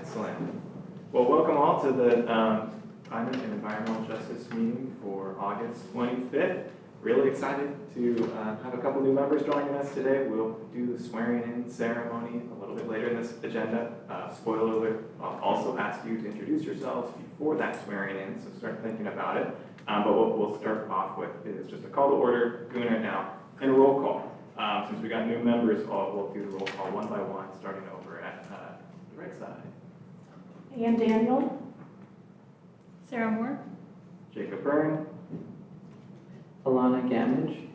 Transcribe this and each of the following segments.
Excellent. Well, welcome all to the Climate and Environmental Justice meeting for August 25th. Really excited to have a couple new members joining us today. We'll do the swearing-in ceremony a little bit later in this agenda. Spoiler alert, I'll also ask you to introduce yourselves before that swearing-in, so start thinking about it. But what we'll start off with is just a call to order, doing it now, and a roll call. Since we got new members, we'll do the roll call one by one, starting over at the right side. Ann Daniel. Sarah Moore. Jacob Byrne. Alana Gamage.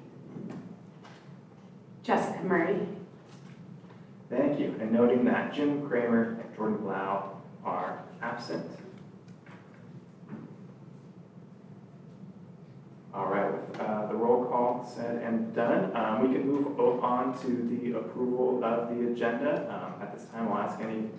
Jessica Murray. Thank you. And noting that Jim Kramer and Jordan Blau are absent. All right, with the roll call said and done, we can move on to the approval of the agenda. At this time, I'll ask any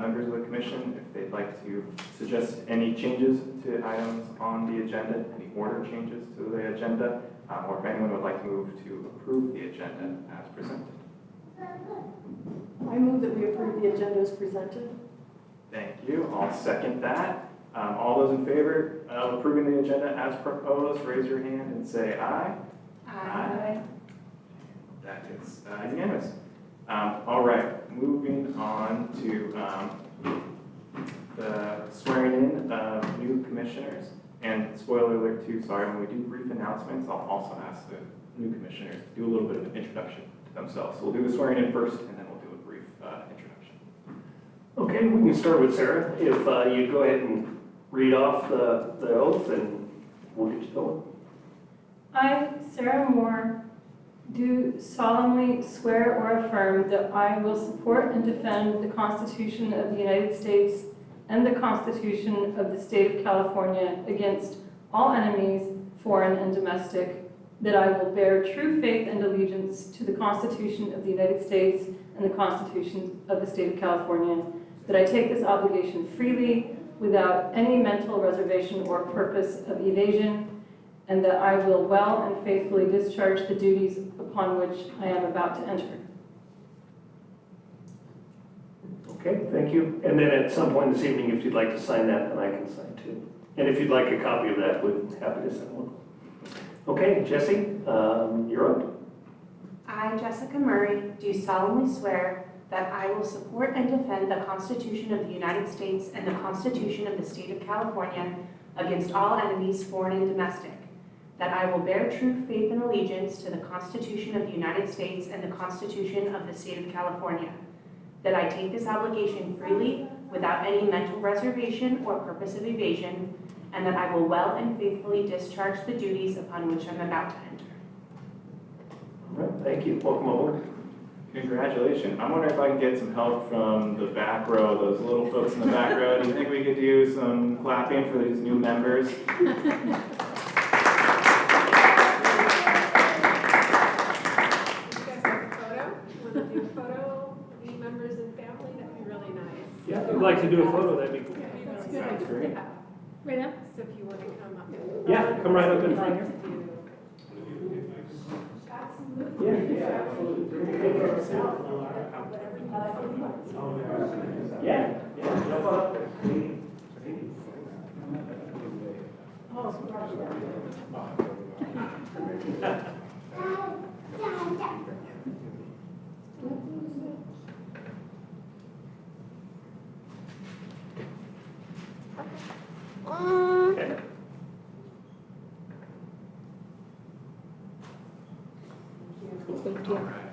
members of the commission if they'd like to suggest any changes to items on the agenda, any order changes to the agenda, or if anyone would like to move to approve the agenda as presented. I move that we approve the agenda as presented. Thank you. I'll second that. All those in favor of approving the agenda as proposed, raise your hand and say aye. Aye. That is unanimous. All right, moving on to the swearing in of new commissioners. And spoiler alert too, sorry, when we do brief announcements, I'll also ask the new commissioners to do a little bit of an introduction to themselves. So we'll do the swearing in first, and then we'll do a brief introduction. Okay, we can start with Sarah. If you go ahead and read off the oath, and we'll get you going. I, Sarah Moore, do solemnly swear or affirm that I will support and defend the Constitution of the United States and the Constitution of the State of California against all enemies, foreign and domestic, that I will bear true faith and allegiance to the Constitution of the United States and the Constitution of the State of California, that I take this obligation freely without any mental reservation or purpose of evasion, and that I will well and faithfully discharge the duties upon which I am about to enter. Okay, thank you. And then at some point this evening, if you'd like to sign that, then I can sign too. And if you'd like a copy of that, we're happy to send one. Okay, Jesse, you're up. I, Jessica Murray, do solemnly swear that I will support and defend the Constitution of the United States and the Constitution of the State of California against all enemies, foreign and domestic, that I will bear true faith and allegiance to the Constitution of the United States and the Constitution of the State of California, that I take this obligation freely without any mental reservation or purpose of evasion, and that I will well and faithfully discharge the duties upon which I'm about to enter. All right, thank you. Welcome aboard. Congratulations. I'm wondering if I can get some help from the back row, those little folks in the back row. Do you think we could do some clapping for these new members? You guys have a photo? Want to do a photo, the members and family? That'd be really nice. Yeah, if you'd like to do a photo, that'd be cool. That'd be really Sounds nice. great. Yeah. Right now? So if you want to come up. Yeah, come right up in front here. Yeah, jump up. Okay.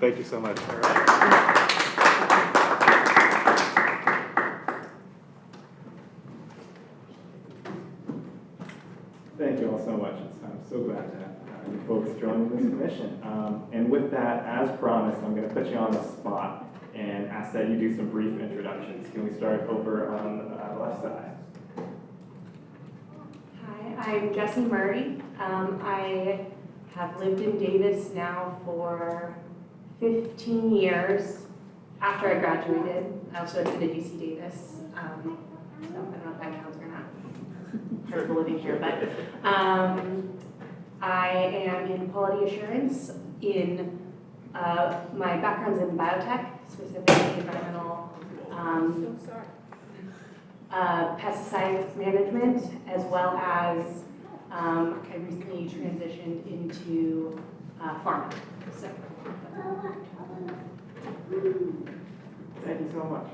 Thank you so much. All right. Thank you all so much. I'm so glad to have you folks joining this commission. And with that, as promised, I'm going to put you on the spot and ask that you do some brief introductions. Can we start over on the left side? Hi, I'm Jessie Murray. I have lived in Davis now for 15 years. After I graduated, I also attended UC Davis. So I don't know if that counts or not. Part of living here, but I am in quality assurance. My background's in biotech, specifically environmental So sorry. pesticide management, as well as I recently transitioned into farming. So, Thank you so much.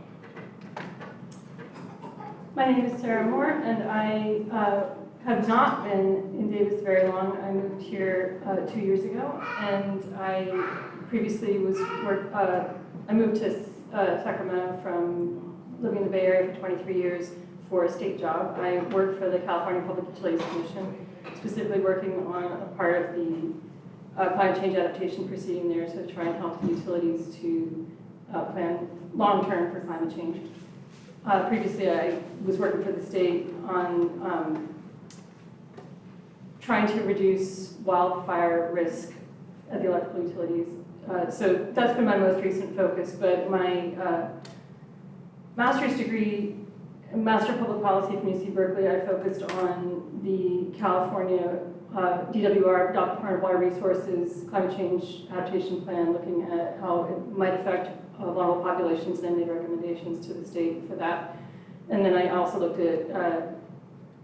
My name is Sarah Moore, and I have not been in Davis very long. I moved here 2 years ago, and I previously I moved to Sacramento from living in the Bay Area for 23 years for a state job. I worked for the California Public Utilities Commission, specifically working on a part of the climate change adaptation proceeding there to try and help the utilities to plan long-term for climate change. Previously, I was working for the state on trying to reduce wildfire risk at the electrical utilities. So that's been my most recent focus, but my master's degree, Master of Public Policy from UC Berkeley, I focused on the California DWR, Department of Water Resources, Climate Change Adaptation Plan, looking at how it might affect vulnerable populations, and I made recommendations to the state for that. And then I also looked at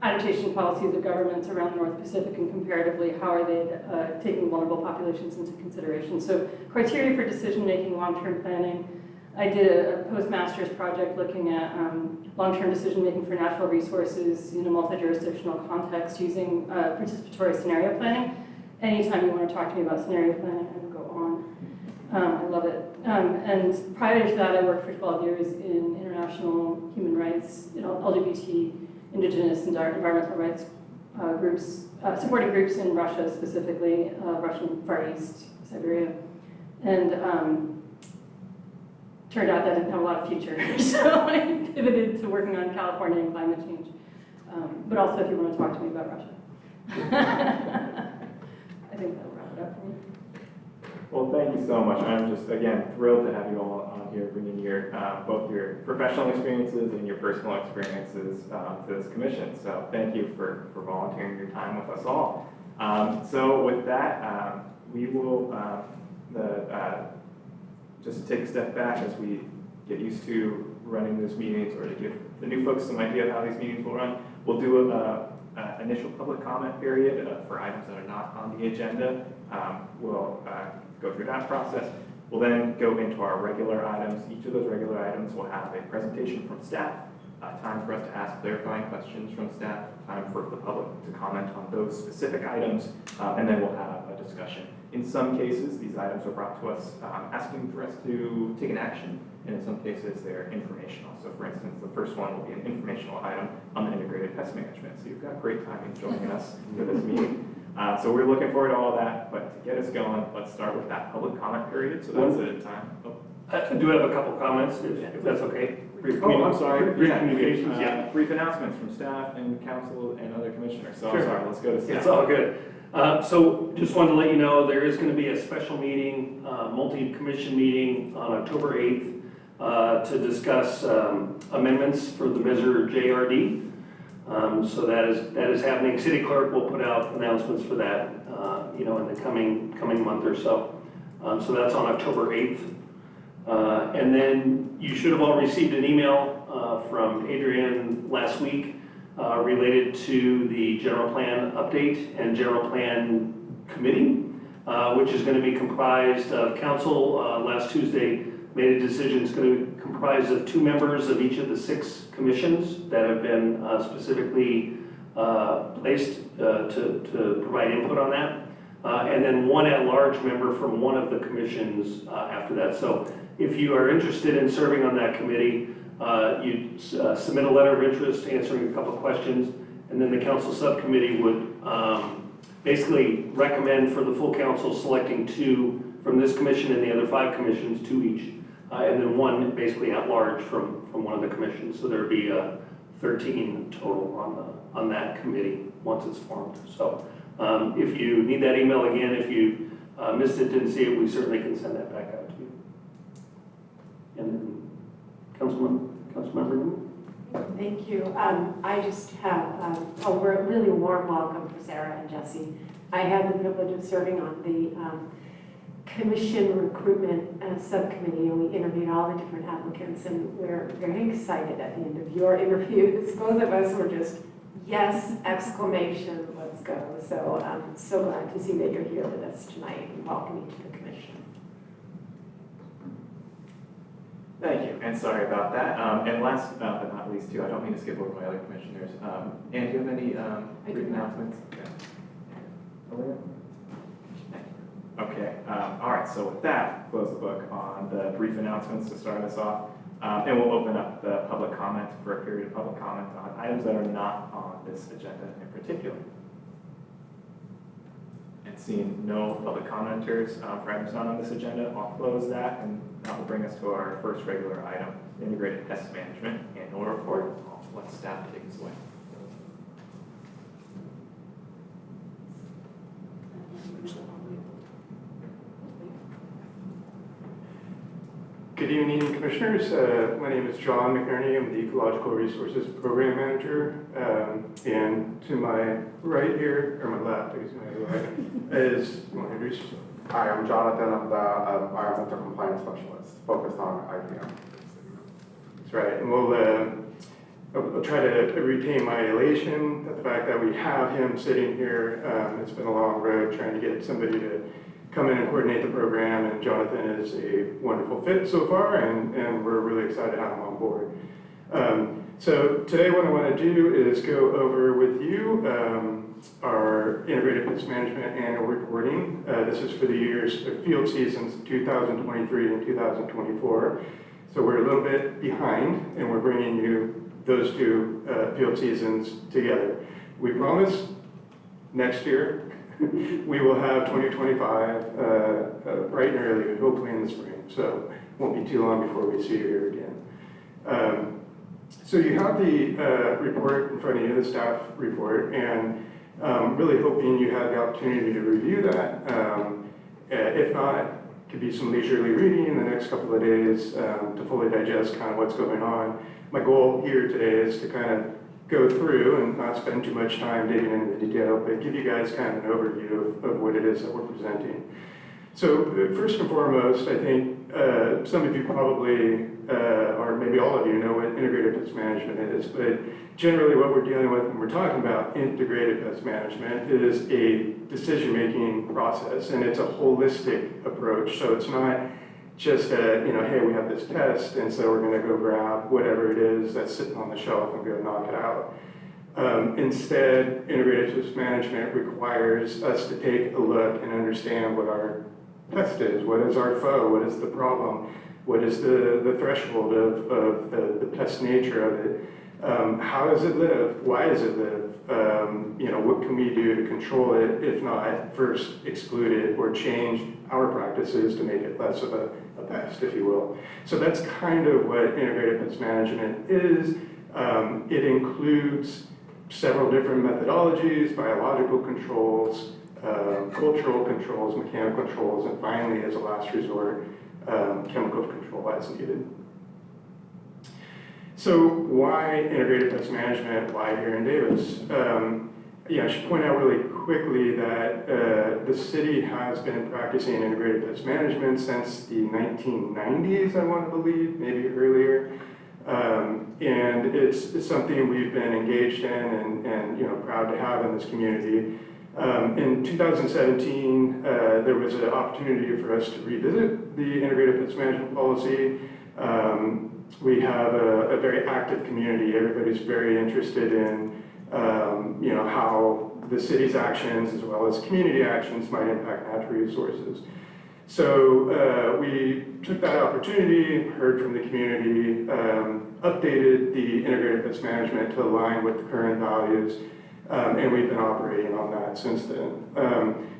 adaptation policies of governments around the North Pacific and comparatively how are they taking vulnerable populations into consideration. So criteria for decision-making, long-term planning. I did a postmaster's project looking at long-term decision-making for natural resources in a multi-jurisdictional context using participatory scenario planning. Anytime you want to talk to me about scenario planning, I will go on. I love it. And prior to that, I worked for 12 years in international human rights, LGBT, indigenous, and environmental rights groups, supporting groups in Russia specifically, Russian Far East, Siberia. And turned out that didn't have a lot of future, so I pivoted to working on California and climate change. But also if you want to talk to me about Russia. I think that'll wrap it up for me. Well, thank you so much. I'm just, again, thrilled to have you all on here, bringing your, both your professional experiences and your personal experiences to this commission. So thank you for volunteering your time with us all. So with that, we will just take a step back as we get used to running those meetings, or to give the new folks some idea of how these meetings will run. We'll do an initial public comment period for items that are not on the agenda. We'll go through that process. We'll then go into our regular items. Each of those regular items will have a presentation from staff, time for us to ask clarifying questions from staff, time for the public to comment on those specific items, and then we'll have a discussion. In some cases, these items are brought to us asking for us to take an action, and in some cases, they're informational. So for instance, the first one will be an informational item on the integrated pest management. So you've got great timing joining us for this meeting. So we're looking forward to all of that, but to get us going, let's start with that public comment period. So that's a time. Oh. I do have a couple comments, if that's okay. Oh, I'm sorry. Brief communications, yeah. Brief announcements from staff and council and other commissioners. So Sure. I'm sorry, let's go to staff. It's all good. So just wanted to let you know, there is going to be a special meeting, multi-commission meeting on October 8th to discuss amendments for the measure JRD. So that is happening. City clerk will put out announcements for that, in the coming month or so. So that's on October 8th. And then you should have all received an email from Adrienne last week related to the general plan update and general plan committee, which is going to be comprised of council. Last Tuesday made a decision. It's going to be comprised of 2 members of each of the 6 commissions that have been specifically placed to provide input on that. And then 1 at-large member from one of the commissions after that. So if you are interested in serving on that committee, you submit a letter of interest answering a couple of questions, and then the council subcommittee would basically recommend for the full council selecting 2 from this commission and the other 5 commissions, 2 each, and then 1 basically at large from one of the commissions. So there would be 13 total on that committee once it's formed. So if you need that email again, if you missed it, didn't see it, we certainly can send that back out to you. And then Councilmember Newman. Thank you. I just have a really warm welcome for Sarah and Jesse. I had the privilege of serving on the commission recruitment subcommittee, and we interviewed all the different applicants, and we're very excited at the end of your interviews. Both of us were just, yes, exclamation, let's go. So I'm so glad to see that you're here with us tonight, and welcome you to the commission. Thank you, and sorry about that. And last but not least, too, I don't mean to skip over my other commissioners. Ann, do you have any brief announcements? Okay. Okay, all right, so with that, close the book on the brief announcements to start us off. And we'll open up the public comment for a period of public comment on items that are not on this agenda in particular. And seeing no public commenters for items not on this agenda, I'll close that, and that will bring us to our first regular item, Integrated Pest Management Annual Report. I'll let staff take us away. Good evening, Commissioners. My name is John McNerney. I'm the Ecological Resources Program Manager. And to my right here, or my left, I guess my right, is, you want to introduce yourself? Hi, I'm Jonathan. I'm the Environmental Compliance Specialist focused on IPM. That's right. And I'll try to retain my elation at the fact that we have him sitting here. It's been a long road trying to get somebody to come in and coordinate the program, and Jonathan is a wonderful fit so far, and we're really excited to have him on board. So today what I want to do is go over with you our Integrated Pest Management Annual Reporting. This is for the years, the field seasons 2023 and 2024. So we're a little bit behind, and we're bringing you those two field seasons together. We promise next year we will have 2025 bright and early, hopefully in the spring. So it won't be too long before we see you here again. So you have the report in front of you, the staff report, and really hoping you had the opportunity to review that. If not, it could be some leisurely reading in the next couple of days to fully digest kind of what's going on. My goal here today is to kind of go through and not spend too much time digging into the detail, but give you guys kind of an overview of what it is that we're presenting. So first and foremost, I think some of you probably, or maybe all of you know what integrated pest management is, but generally what we're dealing with when we're talking about integrated pest management is a decision-making process, and it's a holistic approach. So it's not just hey, we have this pest, and so we're going to go grab whatever it is that's sitting on the shelf and go knock it out. Instead, integrated pest management requires us to take a look and understand what our pest is, what is our foe, what is the problem, what is the threshold of the pest nature of it, how does it live, why does it live, what can we do to control it, if not first exclude it or change our practices to make it less of a pest, if you will. So that's kind of what integrated pest management is. It includes several different methodologies, biological controls, cultural controls, mechanical controls, and finally, as a last resort, chemical control as needed. So why integrated pest management? Why here in Davis? I should point out really quickly that the city has been practicing integrated pest management since the 1990s, I want to believe, maybe earlier. And it's something we've been engaged in and proud to have in this community. In 2017, there was an opportunity for us to revisit the integrated pest management policy. We have a very active community. Everybody's very interested in how the city's actions as well as community actions might impact natural resources. So we took that opportunity, heard from the community, updated the integrated pest management to align with the current values, and we've been operating on that since then.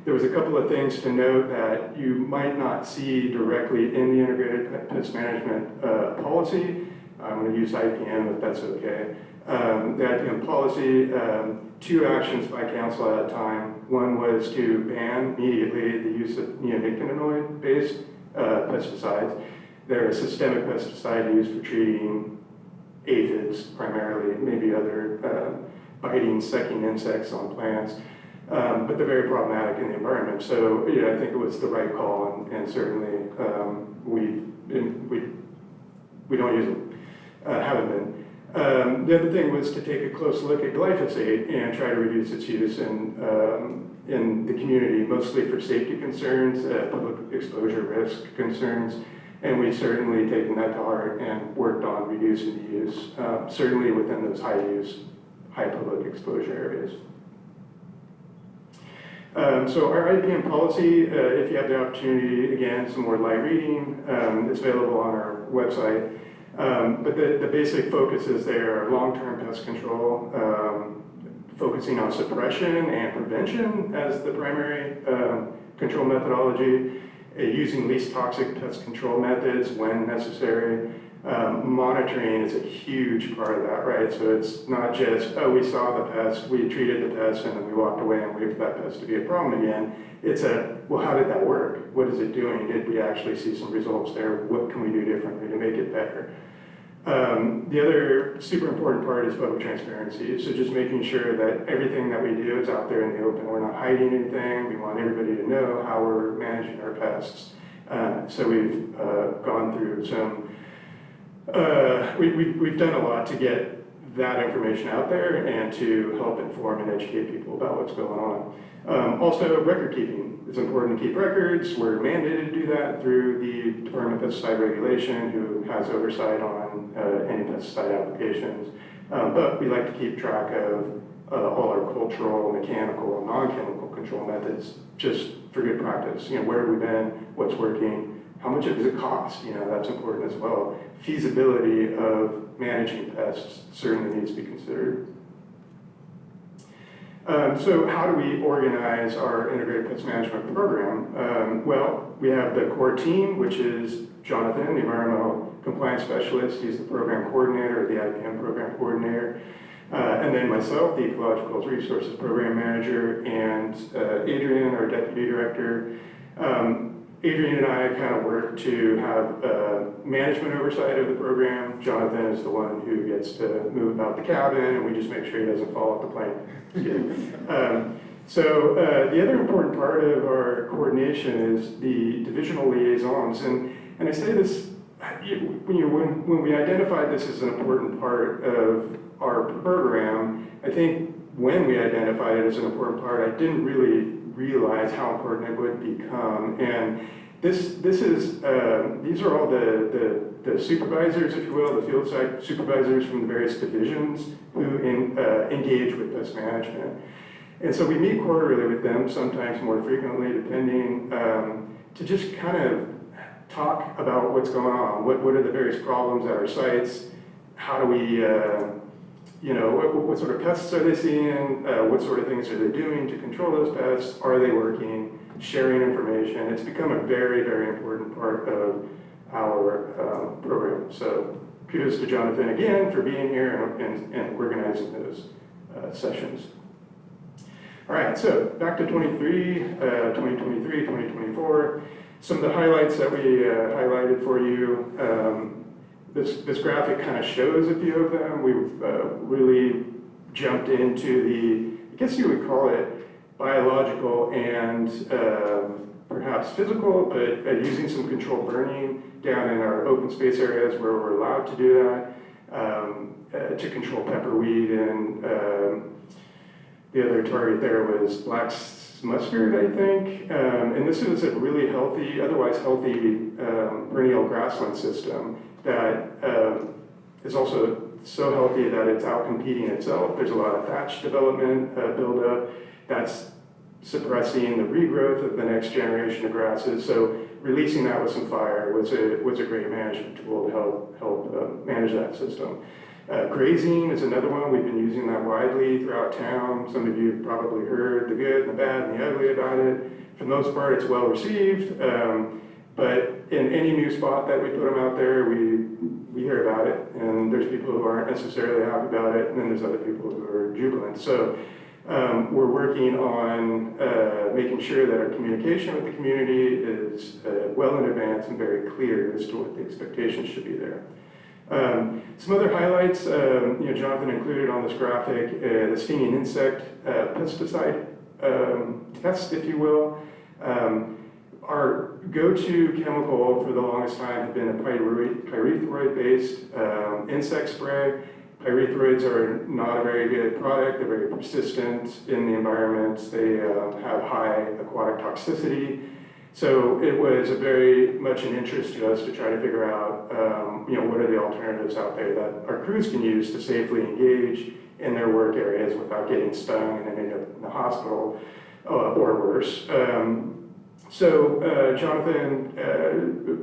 There was a couple of things to note that you might not see directly in the integrated pest management policy. I'm going to use IPM if that's okay. The IPM policy, 2 actions by council at a time. One was to ban immediately the use of neonicotinoid-based pesticides. They're a systemic pesticide used for treating aphids primarily, maybe other biting, sucking insects on plants. but they're very problematic in the environment. So, yeah, I think it was the right call, and certainly we don't use them, haven't been. The other thing was to take a close look at glyphosate and try to reduce its use in the community, mostly for safety concerns, public exposure risk concerns, and we've certainly taken that to heart and worked on reducing the use, certainly within those high public exposure areas. So our IPM policy, if you have the opportunity, again, some more light reading, it's available on our website. But the basic focuses there are long-term pest control, focusing on suppression and prevention as the primary control methodology, using least toxic pest control methods when necessary. Monitoring is a huge part of that, right? So it's not just, oh, we saw the pest, we treated the pest, and then we walked away and waited for that pest to be a problem again. It's well, how did that work? What is it doing? Did we actually see some results there? What can we do differently to make it better? The other super important part is public transparency. So just making sure that everything that we do is out there in the open. We're not hiding anything. We want everybody to know how we're managing our pests. So we've gone through some, we've done a lot to get that information out there and to help inform and educate people about what's going on. Also, record keeping. It's important to keep records. We're mandated to do that through the Department of Pesticide Regulation, who has oversight on any pesticide applications. But we like to keep track of all our cultural, mechanical, and non-chemical control methods, just for good practice. You know, where have we been? What's working? How much does it cost? You know, that's important as well. Feasibility of managing pests certainly needs to be considered. So how do we organize our integrated pest management program? Well, we have the core team, which is Jonathan, the environmental compliance specialist. He's the program coordinator, or the IPM program coordinator. And then myself, the ecological resources program manager, and Adrian, our deputy director. Adrian and I kind of work to have management oversight of the program. Jonathan is the one who gets to move about the cabin, and we just make sure he doesn't fall off the plane. So the other important part of our coordination is the divisional liaisons. And I say this, when we identified this as an important part of our program, I think when we identified it as an important part, I didn't really realize how important it would become. And these are all the supervisors, if you will, the field site supervisors from the various divisions who engage with pest management. And so we meet quarterly with them, sometimes more frequently, depending, to just kind of talk about what's going on. What are the various problems at our sites? How do we, what sort of pests are they seeing? What sort of things are they doing to control those pests? Are they working? Sharing information. It's become a very, very important part of our program. So kudos to Jonathan again for being here and organizing those sessions. All right, so back to 2023, 2024. Some of the highlights that we highlighted for you. This graphic kind of shows a few of them. We've really jumped into I guess you would call it biological and perhaps physical, but using some controlled burning down in our open space areas where we're allowed to do that, to control pepperweed, and the other target there was black mustard, I think. And this is a really healthy, otherwise healthy perennial grassland system that is also so healthy that it's out-competing itself. There's a lot of thatch development buildup that's suppressing the regrowth of the next generation of grasses. So releasing that with some fire was a great management tool to help manage that system. Grazing is another one. We've been using that widely throughout town. Some of you have probably heard the good and the bad and the ugly about it. For the most part, it's well received. But in any new spot that we put them out there, we hear about it. And there's people who aren't necessarily happy about it, and then there's other people who are jubilant. So we're working on making sure that our communication with the community is well in advance and very clear as to what the expectations should be there. Some other highlights, Jonathan included on this graphic, the stinging insect pesticide test, if you will. Our go-to chemical for the longest time had been a pyrethroid-based insect spray. Pyrethroids are not a very good product. They're very persistent in the environment. They have high aquatic toxicity. So it was very much an interest to us to try to figure out, what are the alternatives out there that our crews can use to safely engage in their work areas without getting stung and then end up in the hospital or worse. So Jonathan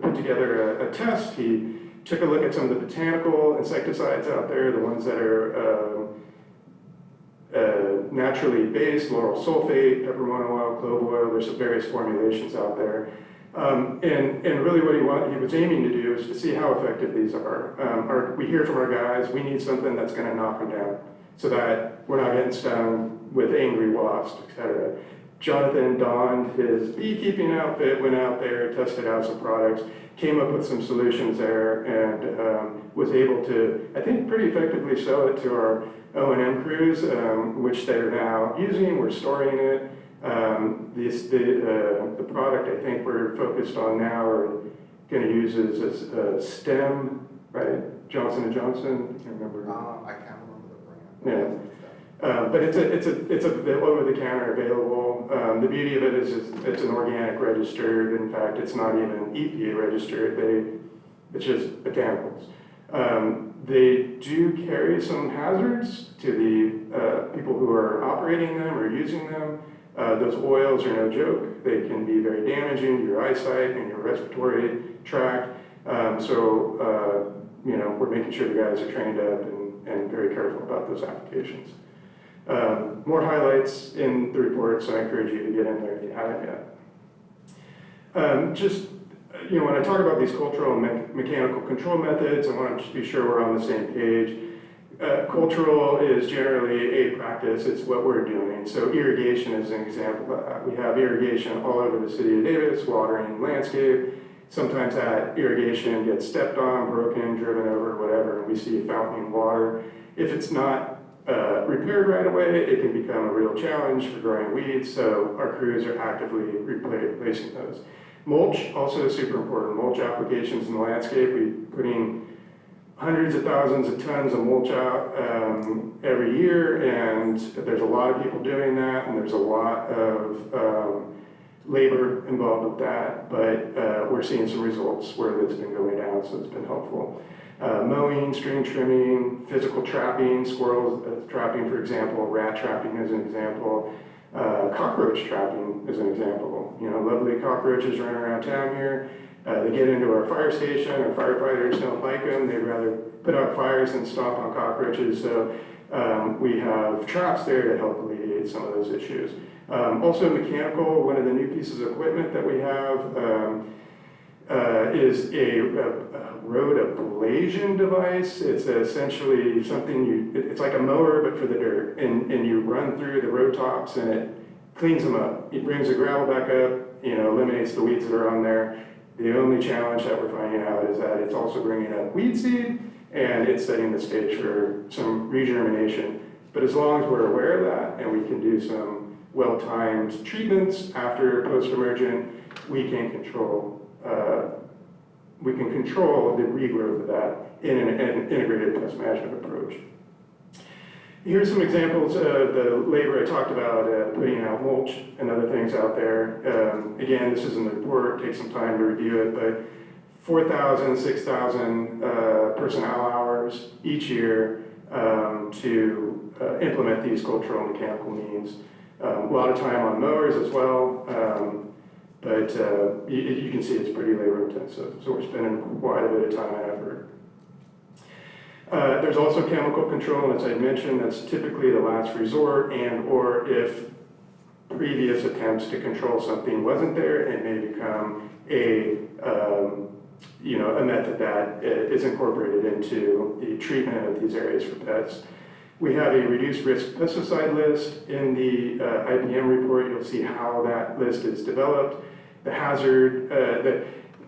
put together a test. He took a look at some of the botanical insecticides out there, the ones that are naturally based, lauryl sulfate, peppermint oil, clove oil. There's some various formulations out there. And really what he was aiming to do is to see how effective these are. We hear from our guys, we need something that's going to knock them down so that we're not getting stung with angry wasps, etc. Jonathan donned his beekeeping outfit, went out there, tested out some products, came up with some solutions there, and was able to, I think, pretty effectively sell it to our O&M crews, which they're now using. We're storing it. The product I think we're focused on now are going to use is a STEM, right? Johnson & Johnson. I can't remember. I can't remember the brand. Yeah. But it's over-the-counter available. The beauty of it is it's an organic registered. In fact, it's not even EPA registered. It's just botanicals. They do carry some hazards to the people who are operating them or using them. Those oils are no joke. They can be very damaging to your eyesight and your respiratory tract. We're making sure the guys are trained up and very careful about those applications. More highlights in the report, so I encourage you to get in there if you haven't yet. When I talk about these cultural and mechanical control methods, I want to just be sure we're on the same page. Cultural is generally a practice, it's what we're doing. So irrigation is an example of that. We have irrigation all over the city of Davis, watering landscape. Sometimes that irrigation gets stepped on, broken, driven over, whatever, and we see fountaining water. If it's not repaired right away, it can become a real challenge for growing weeds, so our crews are actively replacing those. Mulch, also super important. Mulch applications in the landscape, we're putting hundreds of thousands of tons of mulch out every year, and there's a lot of people doing that, and there's a lot of labor involved with that, but we're seeing some results where it's been going down, so it's been helpful. Mowing, string trimming, physical trapping, squirrel trapping, for example, rat trapping is an example, cockroach trapping is an example. Lovely cockroaches running around town here. They get into our fire station, our firefighters don't like them. They'd rather put out fires than stomp on cockroaches, so we have traps there to help alleviate some of those issues. Also mechanical, one of the new pieces of equipment that we have is a road ablation device. It's essentially something it's like a mower but for the dirt, and you run through the road tops and it cleans them up. It brings the gravel back up, eliminates the weeds that are on there. The only challenge that we're finding out is that it's also bringing up weed seed and it's setting the stage for some regermination. But as long as we're aware of that and we can do some well-timed treatments after post-emergent, we can control the regrowth of that in an integrated pest management approach. Here's some examples of the labor I talked about, putting out mulch and other things out there. Again, this is in the report, take some time to review it, but 4,000, 6,000 personnel hours each year to implement these cultural and mechanical means. A lot of time on mowers as well. But you can see it's pretty labor intensive, so we're spending quite a bit of time and effort. There's also chemical control, and as I mentioned, that's typically the last resort, and or if previous attempts to control something wasn't there, it may become a method that is incorporated into the treatment of these areas for pets. We have a reduced risk pesticide list. In the IPM report, you'll see how that list is developed. The hazard,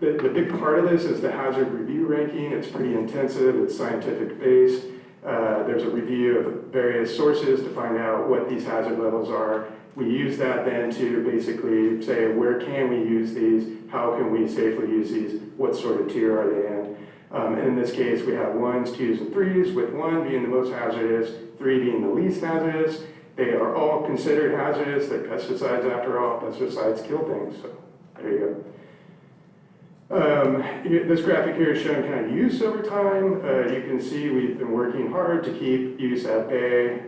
the big part of this is the hazard review ranking. It's pretty intensive, it's scientific based. There's a review of various sources to find out what these hazard levels are. We use that then to basically say, where can we use these? How can we safely use these? What sort of tier are they in? And in this case, we have 1s, 2s, and 3s, with 1 being the most hazardous, 3 being the least hazardous. They are all considered hazardous. They're pesticides after all. Pesticides kill things, so there you go. This graphic here is showing kind of use over time. You can see we've been working hard to keep use at bay.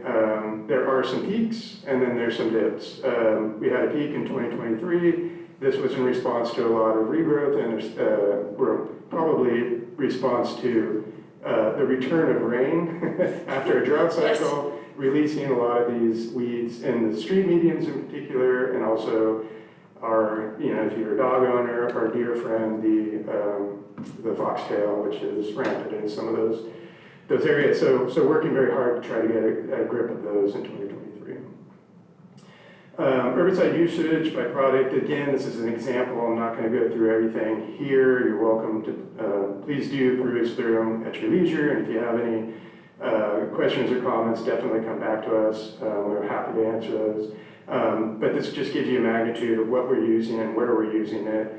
There are some peaks, and then there's some dips. We had a peak in 2023. This was in response to a lot of regrowth, and we're probably response to the return of rain after a drought cycle, releasing a lot of these weeds in the street medians in particular, and also our, if you're a dog owner, our dear friend, the foxtail, which is rampant in some of those areas. So working very hard to try to get a grip of those in 2023. Herbicide usage by product, again, this is an example. I'm not going to go through everything here. You're welcome to, please do peruse through them at your leisure. And if you have any questions or comments, definitely come back to us. We're happy to answer those. But this just gives you a magnitude of what we're using and where we're using it.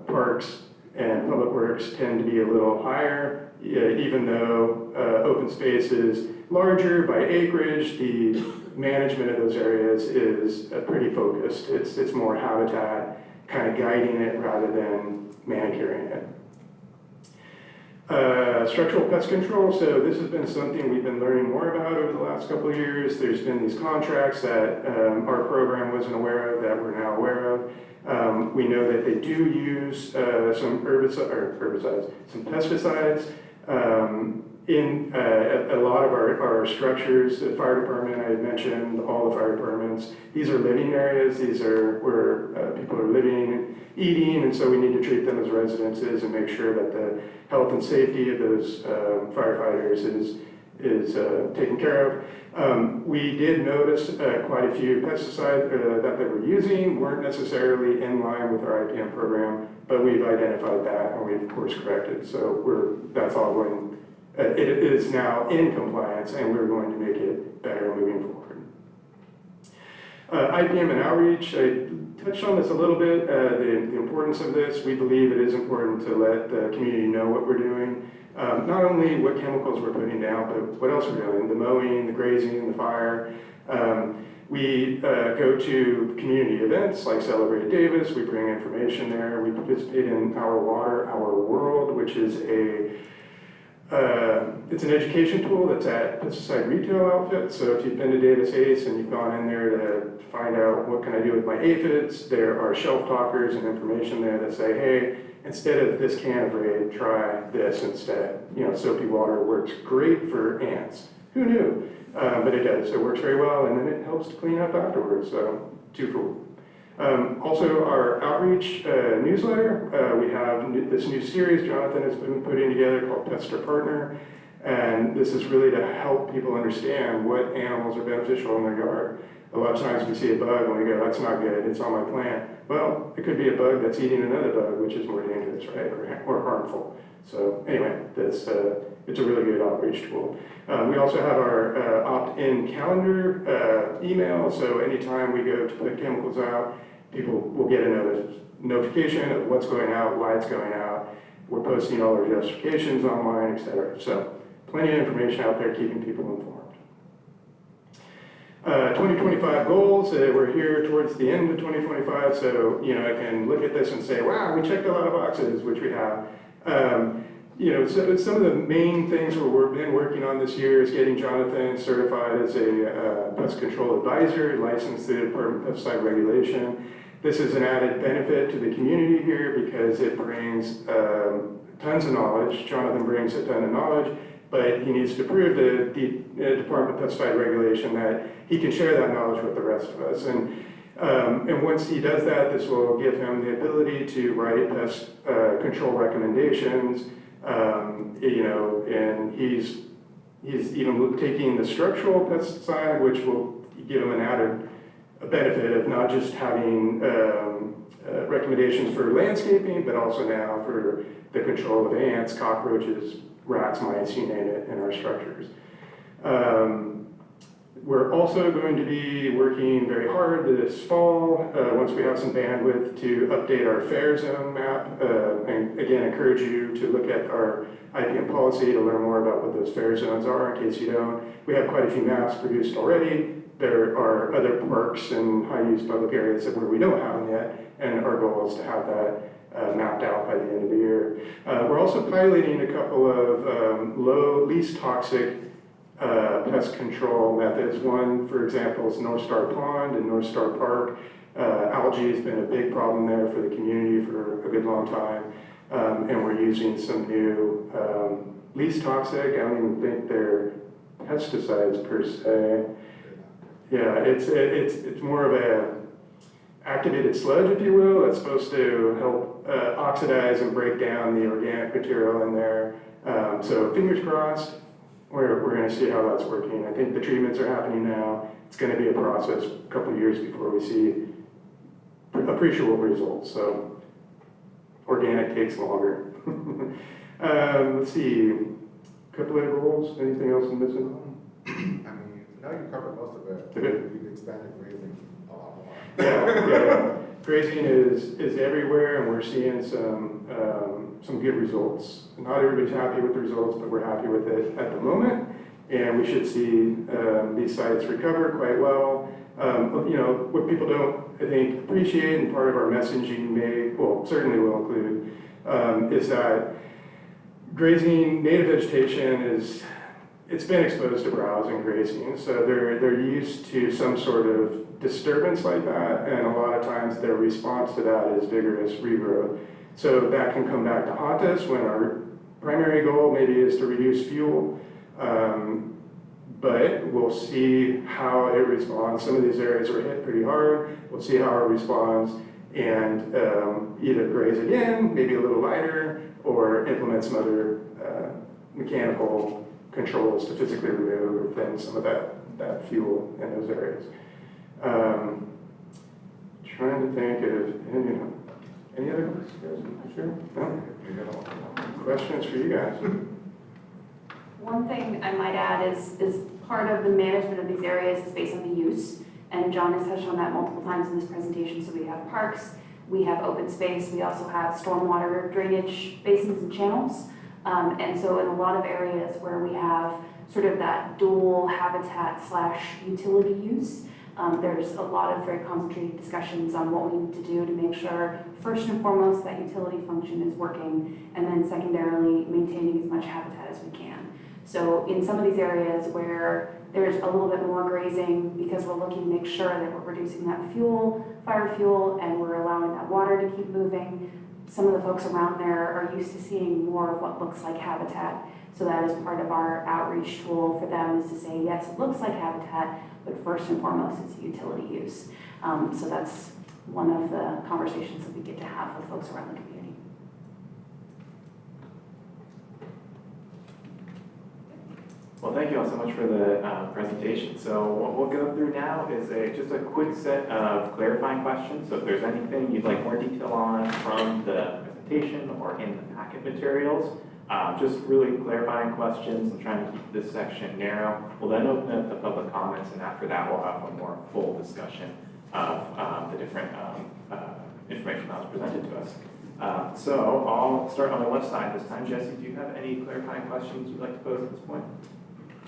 Parks and public works tend to be a little higher, even though open space is larger by acreage. The management of those areas is pretty focused. It's more habitat, kind of guiding it rather than manicuring it. Structural pest control, so this has been something we've been learning more about over the last couple of years. There's been these contracts that our program wasn't aware of that we're now aware of. We know that they do use some some pesticides in a lot of our structures. The fire department, I had mentioned, all the fire departments. These are living areas. These are where people are living, eating, and so we need to treat them as residences and make sure that the health and safety of those firefighters is taken care of. We did notice quite a few pesticides that they were using weren't necessarily in line with our IPM program, but we've identified that and we've course corrected. So that's all going. It is now in compliance, and we're going to make it better moving forward. IPM and outreach, I touched on this a little bit, the importance of this. We believe it is important to let the community know what we're doing. Not only what chemicals we're putting down, but what else we're doing, the mowing, the grazing, the fire. We go to community events like Celebrate Davis. We bring information there. We participate in Our Water, Our World, which is it's an education tool that's at pesticide retail outfits. So if you've been to Davis Ace and you've gone in there to find out what can I do with my aphids, there are shelf talkers and information there that say, hey, instead of this can of Raid, try this instead. Soapy water works great for ants. Who knew? But it does. It works very well, and then it helps to clean up afterwards. So 2 for 1. Also, our outreach newsletter, we have this new series Jonathan has been putting together called Pester Partner, and this is really to help people understand what animals are beneficial in their yard. A lot of times we see a bug and we go, that's not good, it's on my plant. Well, it could be a bug that's eating another bug, which is more dangerous, right, or harmful. So anyway, it's a really good outreach tool. We also have our opt-in calendar email, so anytime we go to put chemicals out, people will get a notification of what's going out, why it's going out. We're posting all our justifications online, etc. So plenty of information out there keeping people informed. 2025 goals, we're here towards the end of 2025, so I can look at this and say, wow, we checked a lot of boxes, which we have. So some of the main things we've been working on this year is getting Jonathan certified as a pest control advisor, licensed through the Department of Pesticide Regulation. This is an added benefit to the community here because it brings tons of knowledge. Jonathan brings a ton of knowledge, but he needs to prove to the Department of Pesticide Regulation that he can share that knowledge with the rest of us. And once he does that, this will give him the ability to write pest control recommendations. And he's even taking the structural pesticide, which will give him an added benefit of not just having recommendations for landscaping, but also now for the control of ants, cockroaches, rats, mice, you name it, in our structures. We're also going to be working very hard this fall, once we have some bandwidth, to update our fair zone map. And again, encourage you to look at our IPM policy to learn more about what those fair zones are, in case you don't. We have quite a few maps produced already. There are other parks and high-use public areas where we don't have them yet, and our goal is to have that mapped out by the end of the year. We're also piloting a couple of least toxic pest control methods. One, for example, is North Star Pond and North Star Park. Algae has been a big problem there for the community for a good long time, and we're using some new least toxic. I don't even think they're pesticides per se. Yeah, it's more of a activated sludge, if you will. It's supposed to help oxidize and break down the organic material in there. So fingers crossed. We're going to see how that's working. I think the treatments are happening now. It's going to be a process, a couple of years before we see appreciable results. So organic takes longer. Let's see, a couple of goals. Anything else I'm missing? I mean, now you covered most of it. Okay. You've expanded grazing a lot more. Yeah. Grazing is everywhere, and we're seeing some good results. Not everybody's happy with the results, but we're happy with it at the moment, and we should see these sites recover quite well. You know, what people don't, I think, appreciate, and part of our messaging certainly will include, is that grazing, native vegetation it's been exposed to browse and grazing, so they're used to some sort of disturbance like that, and a lot of times their response to that is vigorous regrowth. So that can come back to haunt us when our primary goal maybe is to reduce fuel, but we'll see how it responds. Some of these areas are hit pretty hard. We'll see how it responds, and either graze again, maybe a little lighter, or implement some other mechanical controls to physically remove or thin some of that fuel in those areas. Trying to think of any other questions? Sure. No? Questions for you guys? One thing I might add is part of the management of these areas is based on the use, and John has touched on that multiple times in this presentation. So we have parks, we have open space, we also have stormwater drainage basins and channels. And so in a lot of areas where we have sort of that dual habitat / utility use, there's a lot of very concentrated discussions on what we need to do to make sure, first and foremost, that utility function is working, and then secondarily, maintaining as much habitat as we can. So in some of these areas where there's a little bit more grazing, because we're looking to make sure that we're reducing that fire fuel, and we're allowing that water to keep moving, some of the folks around there are used to seeing more of what looks like habitat. So that is part of our outreach tool for them, is to say, yes, it looks like habitat, but first and foremost, it's a utility use. So that's one of the conversations that we get to have with folks around the community. Well, thank you all so much for the presentation. So what we'll go through now is just a quick set of clarifying questions. So if there's anything you'd like more detail on from the presentation or in the packet materials, just really clarifying questions and trying to keep this section narrow. We'll then open up the public comments, and after that we'll have a more full discussion of the different information that was presented to us. So I'll start on the left side this time. Jesse, do you have any clarifying questions you'd like to pose at this point?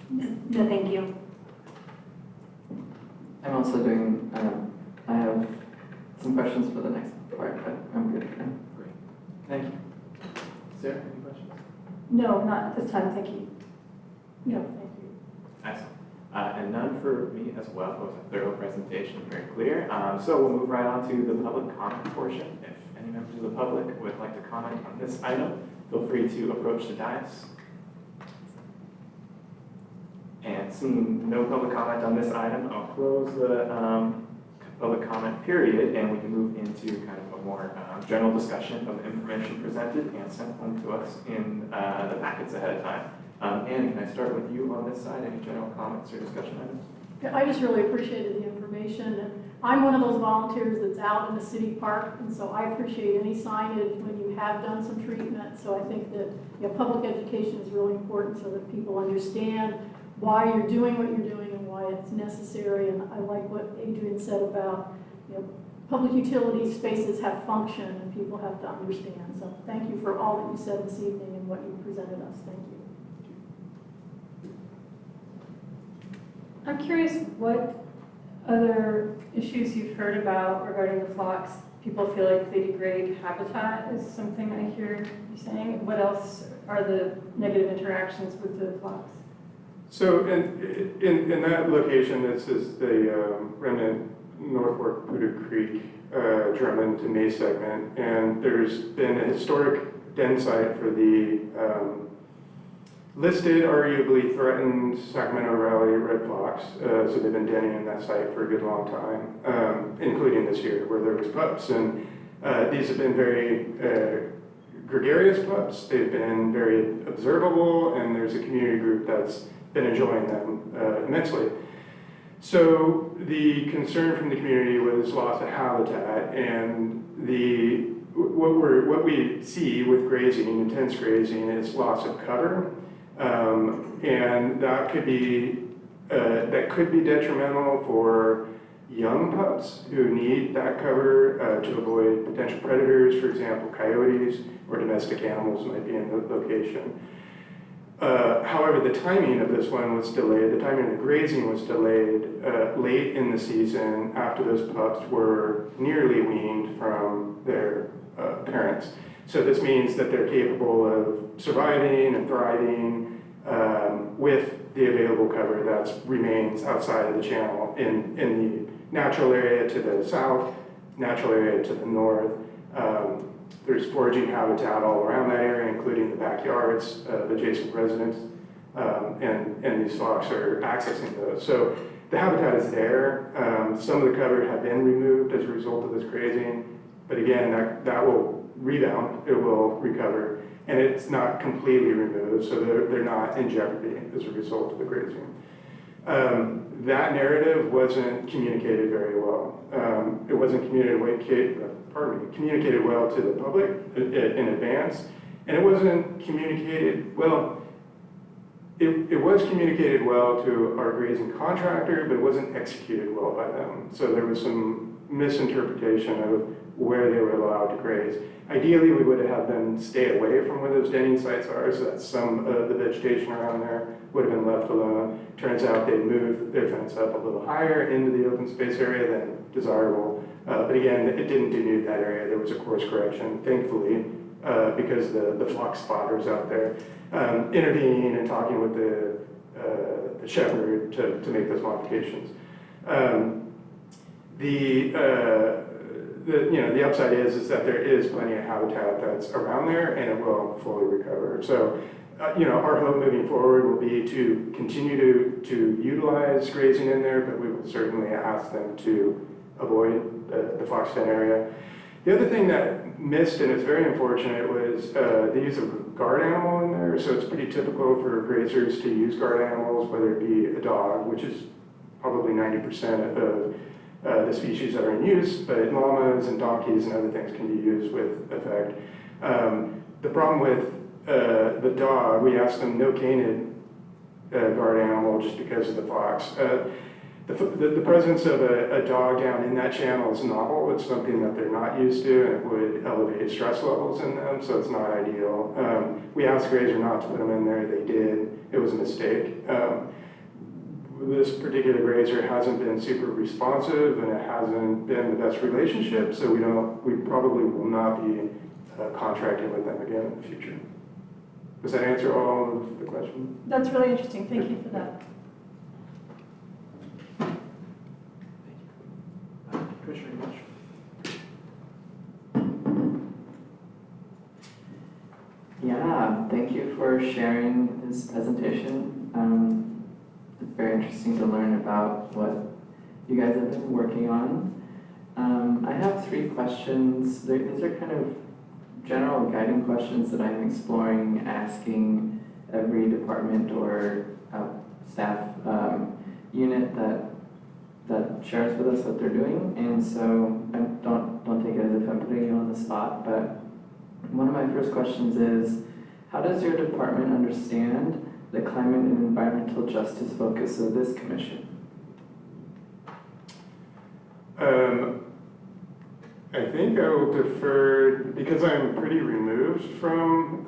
No, thank you. I'm also doing, I have some questions for the next part, but I'm good for now. Great. Thank you. Sarah, any questions? No, not at this time, thank you. No, thank you. Excellent. And none for me as well. It was a thorough presentation, very clear. So we'll move right on to the public comment portion. If any members of the public would like to comment on this item, feel free to approach the dais. And seeing no public comment on this item, I'll close the public comment period, and we can move into kind of a more general discussion of the information presented and sent home to us in the packets ahead of time. Annie, can I start with you on this side? Any general comments or discussion items? Yeah, I just really appreciated the information, and I'm one of those volunteers that's out in the city park, and so I appreciate any signage when you have done some treatment. So I think that public education is really important so that people understand why you're doing what you're doing and why it's necessary. And I like what Adrian said about, public utility spaces have function and people have to understand. So thank you for all that you said this evening and what you presented us. Thank you. I'm curious what other issues you've heard about regarding the flocks. People feel like they degrade habitat is something I hear you saying. What else are the negative interactions with the flocks? So in that location, this is the remnant North Fork Poudre Creek Drummond to May segment, and there's been a historic den site for the listed, arguably threatened Sacramento Valley red fox. So they've been denning in that site for a good long time, including this year where there was pups. And these have been very gregarious pups. They've been very observable, and there's a community group that's been enjoying them immensely. So the concern from the community was loss of habitat, and what we see with grazing, intense grazing, is loss of cover. And that could be detrimental for young pups who need that cover to avoid potential predators, for example, coyotes or domestic animals might be in the location. However, the timing of this one was delayed. The timing of the grazing was delayed late in the season after those pups were nearly weaned from their parents. So this means that they're capable of surviving and thriving with the available cover that remains outside of the channel in the natural area to the south, natural area to the north. There's foraging habitat all around that area, including the backyards of adjacent residents, and these fox are accessing those. So the habitat is there. Some of the cover had been removed as a result of this grazing, but again, that will rebound, it will recover, and it's not completely removed, so they're not in jeopardy as a result of the grazing. That narrative wasn't communicated very well. It wasn't communicated well to the public in advance, and it wasn't communicated well. It was communicated well to our grazing contractor, but it wasn't executed well by them. So there was some misinterpretation of where they were allowed to graze. Ideally, we would have had them stay away from where those denning sites are, so that some of the vegetation around there would have been left alone. Turns out they moved their fence up a little higher into the open space area than desirable. But again, it didn't denude that area. There was a course correction, thankfully, because the flock spotters out there intervening and talking with the shepherd to make those modifications. The upside is that there is plenty of habitat that's around there, and it will fully recover. So, our hope moving forward will be to continue to utilize grazing in there, but we will certainly ask them to avoid the fox den area. The other thing that missed, and it's very unfortunate, was the use of guard animal in there. So it's pretty typical for grazers to use guard animals, whether it be a dog, which is probably 90% of the species that are in use, but llamas and donkeys and other things can be used with effect. The problem with the dog, we asked them no canid guard animal just because of the fox. The presence of a dog down in that channel is novel. It's something that they're not used to, and it would elevate stress levels in them, so it's not ideal. We asked the grazer not to put them in there. They did. It was a mistake. This particular grazer hasn't been super responsive, and it hasn't been the best relationship, so we probably will not be contracting with them again in the future. Does that answer all of the questions? That's really interesting. Thank you for that. Commissioner Marsh. Yeah, thank you for sharing this presentation. It's very interesting to learn about what you guys have been working on. I have 3 questions. These are kind of general guiding questions that I'm exploring, asking every department or staff unit that shares with us what they're doing. And so I don't take it as if I'm putting you on the spot, but one of my first questions is, how does your department understand the climate and environmental justice focus of this commission? I think I will defer, because I'm pretty removed from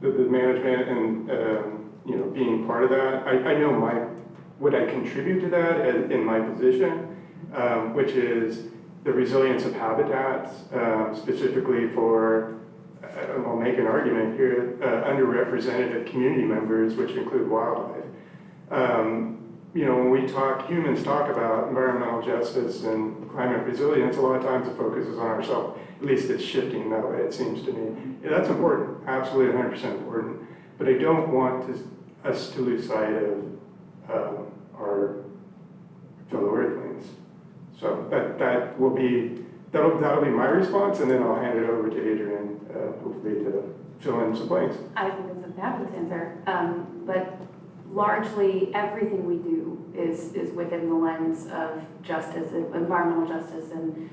the management and being part of that. I know what I contribute to that in my position, which is the resilience of habitats, specifically for, I'll make an argument here, underrepresented community members, which include wildlife. When humans talk about environmental justice and climate resilience, a lot of times the focus is on ourselves. At least it's shifting that way, it seems to me. Yeah, that's important, absolutely 100% important. But I don't want us to lose sight of our fellow Earthlings. So that'll be my response, and then I'll hand it over to Adrian, hopefully to fill in some blanks. I think that's a fabulous answer. But largely everything we do is within the lens of justice, environmental justice, and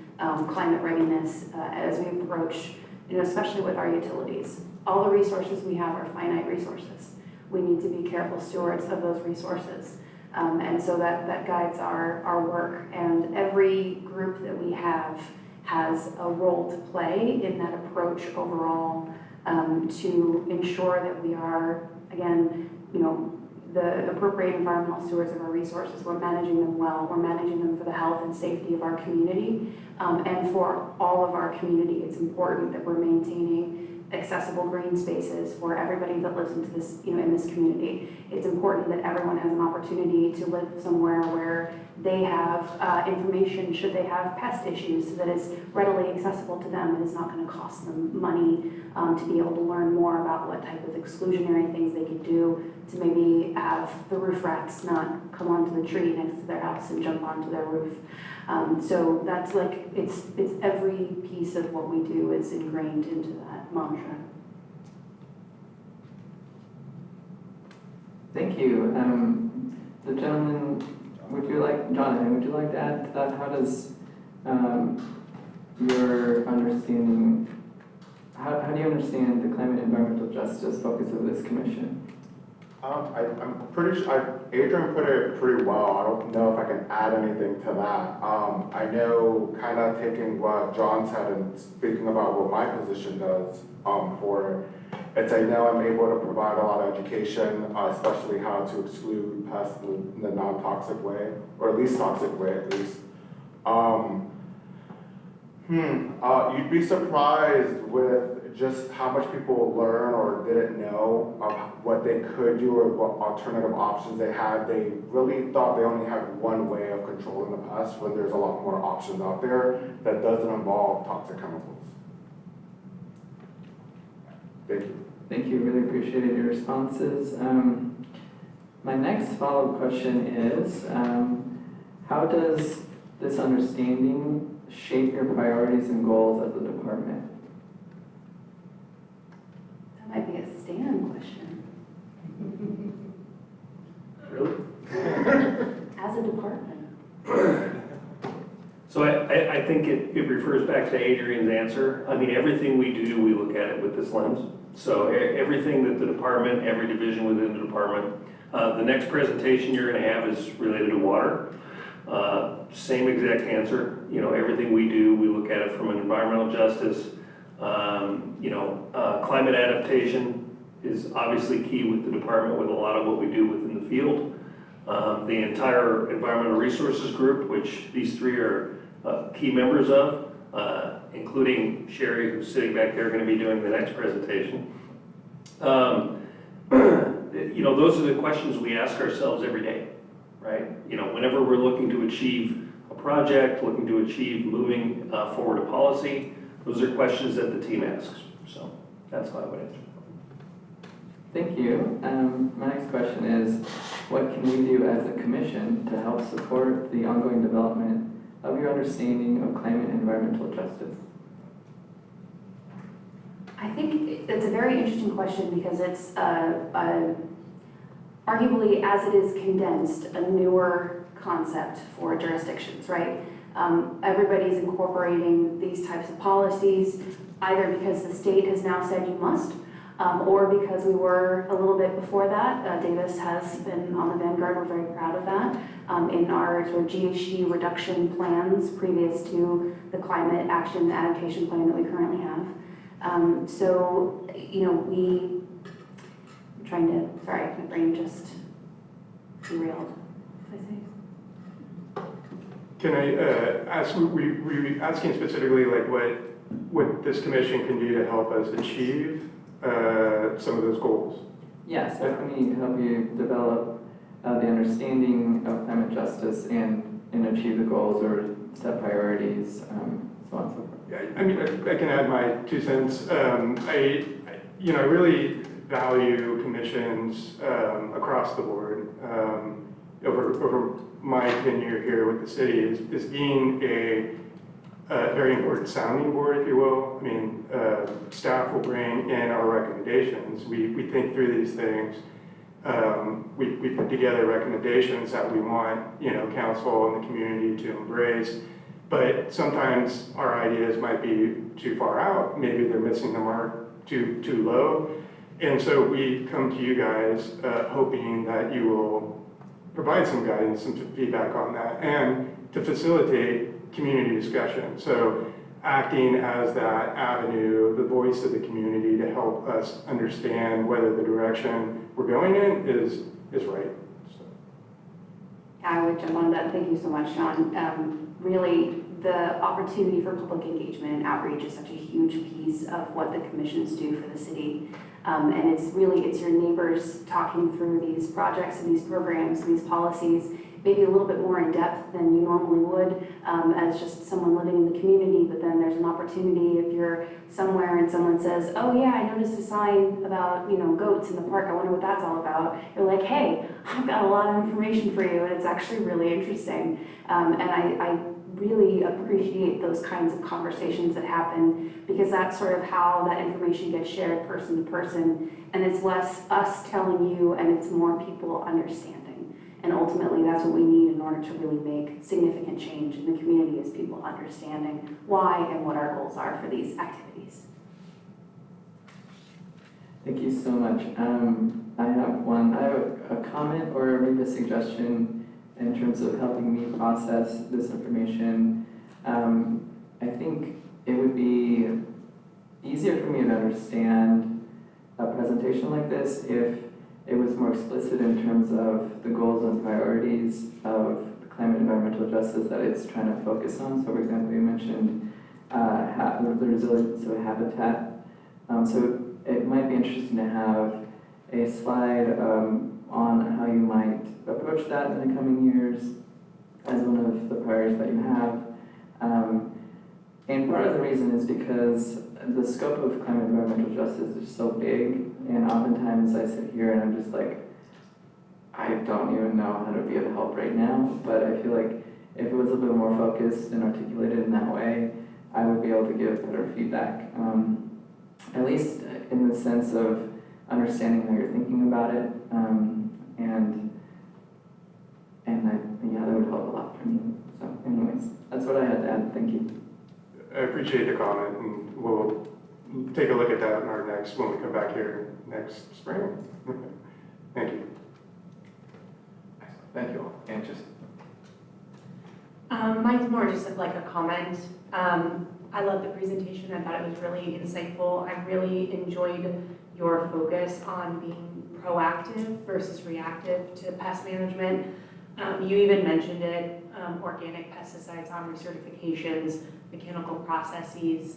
climate readiness as we approach, especially with our utilities. All the resources we have are finite resources. We need to be careful stewards of those resources. And so that guides our work. And every group that we have has a role to play in that approach overall to ensure that we are, again, the appropriate environmental stewards of our resources. We're managing them well. We're managing them for the health and safety of our community. And for all of our community, it's important that we're maintaining accessible green spaces for everybody that lives into this, in this community. It's important that everyone has an opportunity to live somewhere where they have information should they have pest issues, so that it's readily accessible to them and it's not going to cost them money to be able to learn more about what type of exclusionary things they could do to maybe have the roof rats not come onto the tree next to their house and jump onto their roof. So that's it's every piece of what we do is ingrained into that mantra. Thank you. The gentleman, Jonathan, would you like to add to that? How does your understanding, how do you understand the climate and environmental justice focus of this commission? I'm pretty sure, Adrian put it pretty well. I don't know if I can add anything to that. I know, kind of taking what John said and speaking about what my position does for it, I know I'm able to provide a lot of education, especially how to exclude pests in the non-toxic way, or at least toxic way at least. You'd be surprised with just how much people learn or didn't know of what they could do or what alternative options they had. They really thought they only had one way of controlling the pests when there's a lot more options out there that doesn't involve toxic chemicals. Thank you. Thank you, really appreciated your responses. My next follow-up question is, how does this understanding shape your priorities and goals as a department? That might be a Stan question. Really? As a department. So I think it refers back to Adrian's answer. I mean, everything we do, we look at it with this lens. So everything that the department, every division within the department, the next presentation you're going to have is related to water. Same exact answer. Everything we do, we look at it from an environmental justice. Climate adaptation is obviously key with the department with a lot of what we do within the field. The entire environmental resources group, which these three are key members of, including Sherry, who's sitting back there, going to be doing the next presentation. Those are the questions we ask ourselves every day, right? Whenever we're looking to achieve a project, looking to achieve moving forward a policy, those are questions that the team asks. So that's how I would answer. Thank you. My next question is, what can we do as a commission to help support the ongoing development of your understanding of climate and environmental justice? I think it's a very interesting question because it's arguably, as it is condensed, a newer concept for jurisdictions, right? Everybody's incorporating these types of policies either because the state has now said you must, or because we were a little bit before that. Davis has been on the vanguard, we're very proud of that, in our sort of GHG reduction plans previous to the climate action adaptation plan that we currently have. So, you know, I'm trying to, sorry, my brain just derailed. What did I say? Can I ask, we asking specifically like what this commission can do to help us achieve some of those goals? Yes, how can we help you develop the understanding of climate justice and achieve the goals or set priorities, so on and so forth? Yeah, I mean, I can add my 2 cents. I really value commissions across the board. Over my tenure here with the city is being a very important sounding board, if you will. I mean, staff will bring in our recommendations. We think through these things. We put together recommendations that we want, council and the community to embrace. But sometimes our ideas might be too far out. Maybe they're missing the mark too low. And so we come to you guys hoping that you will provide some guidance, some feedback on that, and to facilitate community discussion. So acting as that avenue, the voice of the community to help us understand whether the direction we're going in is right. So. I would jump on that. Thank you so much, John. Really, the opportunity for public engagement and outreach is such a huge piece of what the commissions do for the city. And it's your neighbors talking through these projects and these programs and these policies, maybe a little bit more in depth than you normally would as just someone living in the community. But then there's an opportunity if you're somewhere and someone says, oh yeah, I noticed a sign about, goats in the park. I wonder what that's all about. You're like, hey, I've got a lot of information for you, and it's actually really interesting. And I really appreciate those kinds of conversations that happen, because that's sort of how that information gets shared person to person, and it's less us telling you and it's more people understanding. And ultimately that's what we need in order to really make significant change in the community, is people understanding why and what our goals are for these activities. Thank you so much. I have a comment or maybe a suggestion in terms of helping me process this information. I think it would be easier for me to understand a presentation like this if it was more explicit in terms of the goals and priorities of climate and environmental justice that it's trying to focus on. So for example, you mentioned the resilience of habitat. So it might be interesting to have a slide on how you might approach that in the coming years as one of the priorities that you have. And part of the reason is because the scope of climate and environmental justice is so big, and oftentimes I sit here and I'm just like, I don't even know how to be of help right now, but I feel like if it was a little more focused and articulated in that way, I would be able to give better feedback, at least in the sense of understanding how you're thinking about it, that would help a lot for me. So anyways, that's what I had to add. Thank you. I appreciate the comment, and we'll take a look at that when we come back here next spring. Thank you. Thank you all. And just Mine's more just like a comment. I love the presentation. I thought it was really insightful. I really enjoyed your focus on being proactive versus reactive to pest management. You even mentioned it, organic pesticides on recertifications, mechanical processes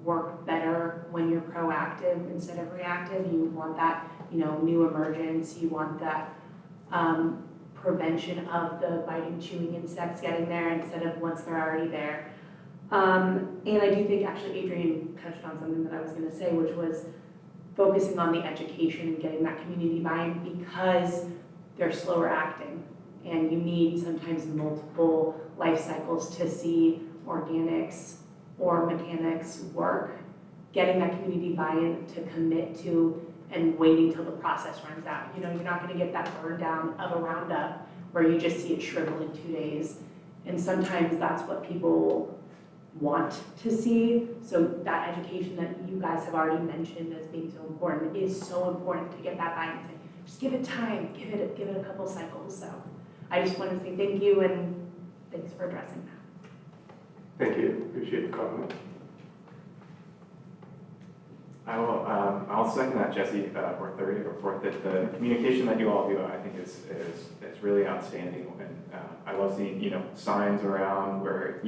work better when you're proactive instead of reactive. You want that, new emergence. You want that prevention of the biting, chewing insects getting there instead of once they're already there. And I do think actually Adrian touched on something that I was going to say, which was focusing on the education and getting that community buy-in, because they're slower acting and you need sometimes multiple life cycles to see organics or mechanics work. Getting that community buy-in to commit to and waiting till the process runs out. You're not going to get that burn down of a Roundup where you just see it shrivel in 2 days. And sometimes that's what people want to see. So that education that you guys have already mentioned as being so important is so important to get that buy-in. Say, just give it time, give it a couple cycles. So I just want to say thank you and thanks for addressing that. Thank you, appreciate the comment. I'll second that, Jesse, or third or fourth, that the communication that you all do, I think is really outstanding. And I love seeing, signs around where,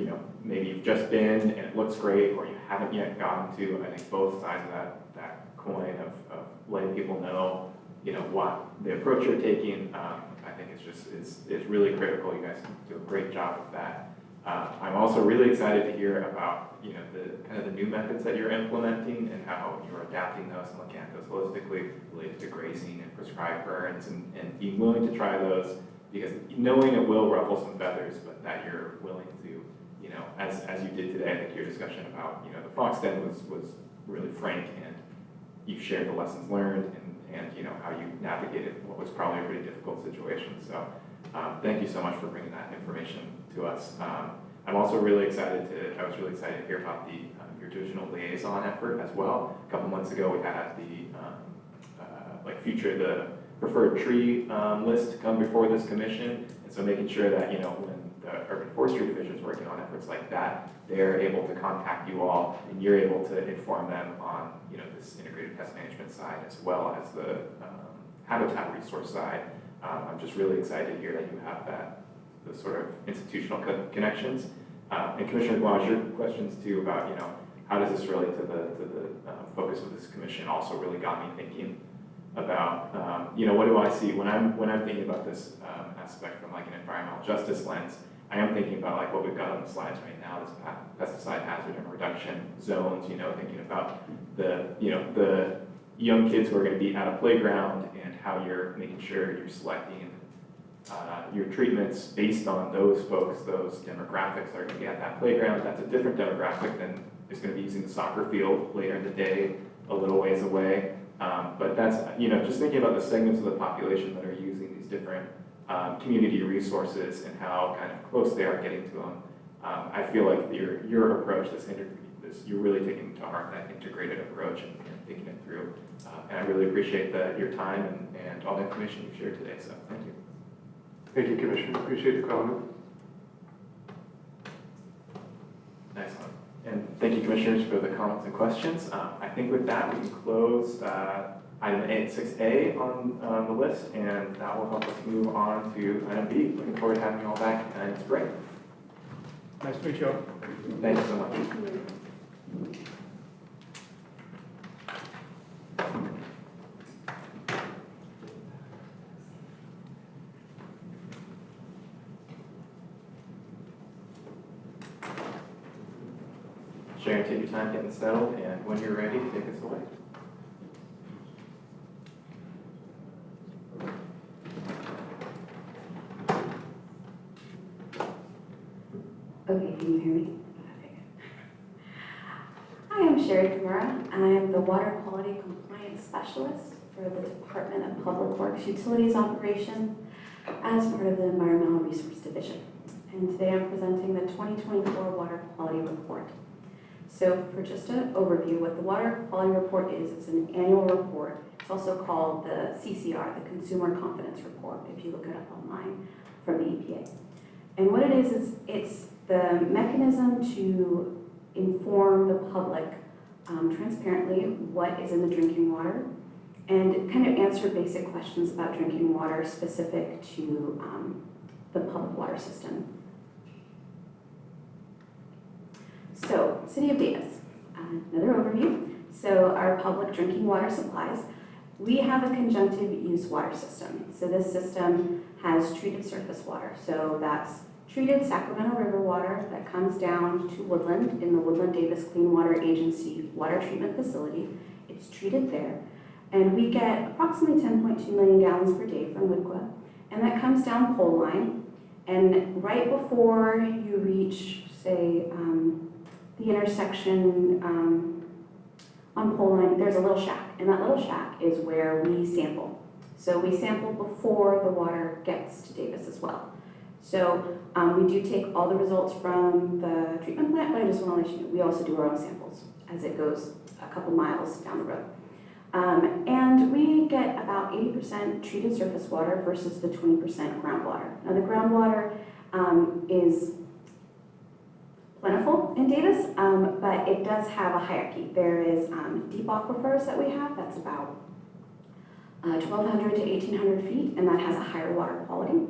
maybe you've just been and it looks great, or you haven't yet gotten to. I think both sides of that coin of letting people know, what the approach you're taking, I think is really critical. You guys do a great job of that. I'm also really excited to hear about, the kind of the new methods that you're implementing and how you're adapting those and looking at those holistically related to grazing and prescribed burns and being willing to try those, because knowing it will ruffle some feathers, but that you're willing to, as you did today, I think your discussion about, the Fox Den was really frank, and you shared the lessons learned and how you navigated what was probably a pretty difficult situation. So thank you so much for bringing that information to us. I'm also really excited I was really excited to hear about your divisional liaison effort as well. A couple months ago, we had the the preferred tree list come before this commission. And so making sure that, when the Urban Forestry Division is working on efforts like that, they're able to contact you all and you're able to inform them on, this integrated pest management side as well as the habitat resource side. I'm just really excited to hear that you have the sort of institutional connections. And Commissioner Guage, your questions too about, how does this relate to the focus of this commission also really got me thinking about, what do I see when I'm thinking about this aspect from like an environmental justice lens. I am thinking about like what we've got on the slides right now, this pesticide hazard and reduction zones, thinking about the young kids who are going to be at a playground and how you're making sure you're selecting your treatments based on those folks, those demographics that are going to be at that playground. That's a different demographic than is going to be using the soccer field later in the day, a little ways away. But that's, just thinking about the segments of the population that are using these different community resources and how kind of close they are getting to them. I feel like your approach, you're really taking to heart that integrated approach and thinking it through. And I really appreciate your time and all the information you've shared today, so thank you. Thank you, Commissioner, appreciate the comment. Excellent. And thank you, Commissioners, for the comments and questions. I think with that, we can close item 6A on the list, and that will help us move on to item B. Looking forward to having you all back in spring. Nice to meet you all. Thank you so much. Sharon, take your time getting settled, and when you're ready, take us away. Okay, can you hear me? Okay, good. Hi, I'm Sherry Kimura. I'm the Water Quality Compliance Specialist for the Department of Public Works Utilities Operation as part of the Environmental Resource Division. And today I'm presenting the 2024 Water Quality Report. So for just an overview, what the Water Quality Report is, it's an annual report. It's also called the CCR, the Consumer Confidence Report, if you look it up online from the EPA. And what it is it's the mechanism to inform the public transparently what is in the drinking water and kind of answer basic questions about drinking water specific to the public water system. So, City of Davis, another overview. So our public drinking water supplies, we have a conjunctive use water system. So this system has treated surface water. So that's treated Sacramento River water that comes down to Woodland in the Woodland Davis Clean Water Agency water treatment facility. It's treated there. And we get approximately 10.2 million gallons per day from WICWA. And that comes down pole line. And right before you reach, say, the intersection on pole line, there's a little shack. And that little shack is where we sample. So we sample before the water gets to Davis as well. So we do take all the results from the treatment plant, but I just want to let you know, we also do our own samples as it goes a couple miles down the road. And we get about 80% treated surface water versus the 20% groundwater. Now the groundwater is plentiful in Davis, but it does have a hierarchy. There is deep aquifers that we have, that's about 1,200 to 1,800 feet, and that has a higher water quality.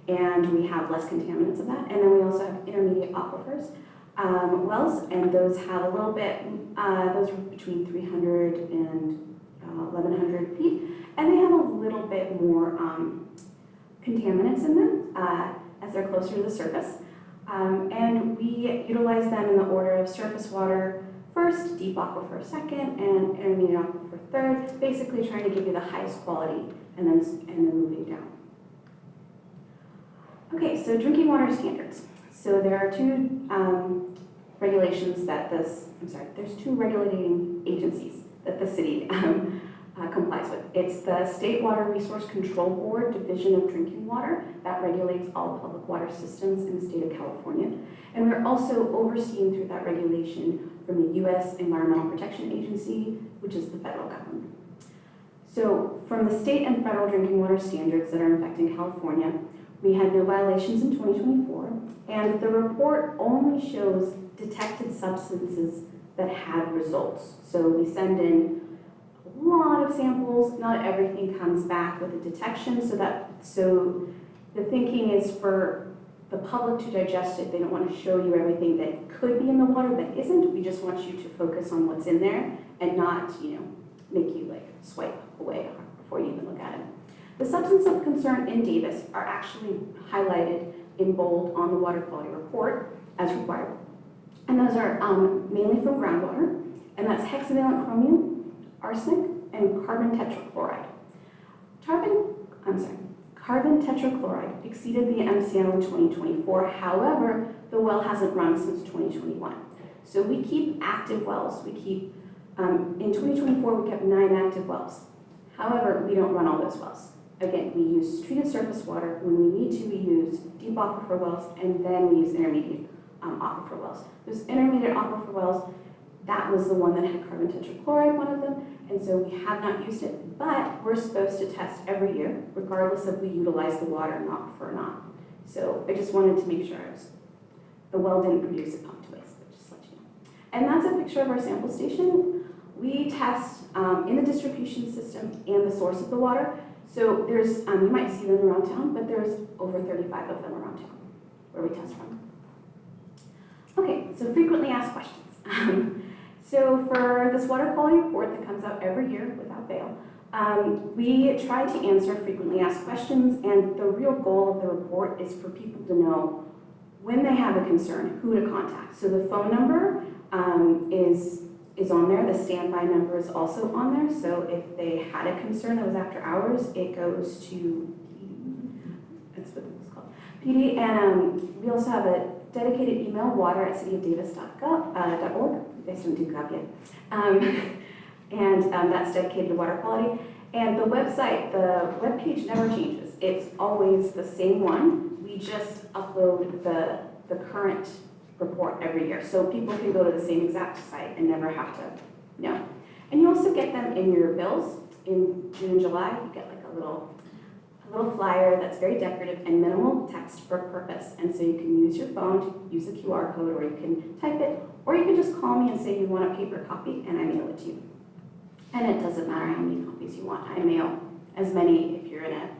And we have less contaminants of that. And then we also have intermediate aquifers, wells, and those have a little bit, those are between 300 and 1,100 feet, and they have a little bit more contaminants in them as they're closer to the surface. And we utilize them in the order of surface water first, deep aquifer second, and intermediate aquifer third, basically trying to give you the highest quality and then moving down. Okay, so drinking water standards. So there are two regulations that there's two regulating agencies that the city complies with. It's the State Water Resource Control Board Division of Drinking Water that regulates all public water systems in the state of California. And we're also overseen through that regulation from the U.S. Environmental Protection Agency, which is the federal government. So from the state and federal drinking water standards that are affecting California, we had no violations in 2024, and the report only shows detected substances that had results. So we send in a lot of samples, not everything comes back with a detection, so the thinking is for the public to digest it. They don't want to show you everything that could be in the water that isn't. We just want you to focus on what's in there and not, make you like swipe away before you even look at it. The substance of concern in Davis are actually highlighted in bold on the water quality report as required. And those are mainly from groundwater, and that's hexavalent chromium, arsenic, and carbon tetrachloride. Carbon tetrachloride exceeded the MCL in 2024. However, the well hasn't run since 2021. So we keep active wells. In 2024, we kept 9 active wells. However, we don't run all those wells. Again, we use treated surface water. When we need to, we use deep aquifer wells, and then we use intermediate aquifer wells. Those intermediate aquifer wells, that was the one that had carbon tetrachloride, one of them, and so we have not used it, but we're supposed to test every year, regardless if we utilize the water in the aquifer or not. So I just wanted to make sure the well didn't produce a pump to waste, but just let you know. And that's a picture of our sample station. We test in the distribution system and the source of the water. So there's, you might see them around town, but there's over 35 of them around town where we test from. Okay, so frequently asked questions. So for this water quality report that comes out every year without fail, we try to answer frequently asked questions, and the real goal of the report is for people to know when they have a concern, who to contact. So the phone number is on there. The standby number is also on there. So if they had a concern that was after hours, it goes to PD. That's what it's called. PD, and we also have a dedicated email, water@cityofdavis.org. You guys don't do gov yet. And that's dedicated to water quality. And the website, the webpage never changes. It's always the same one. We just upload the current report every year. So people can go to the same exact site and never have to know. And you also get them in your bills. In June and July, you get like a little flyer that's very decorative and minimal text for purpose. And so you can use your phone to use the QR code, or you can type it, or you can just call me and say you want a paper copy, and I mail it to you. And it doesn't matter how many copies you want. I mail as many if you're in an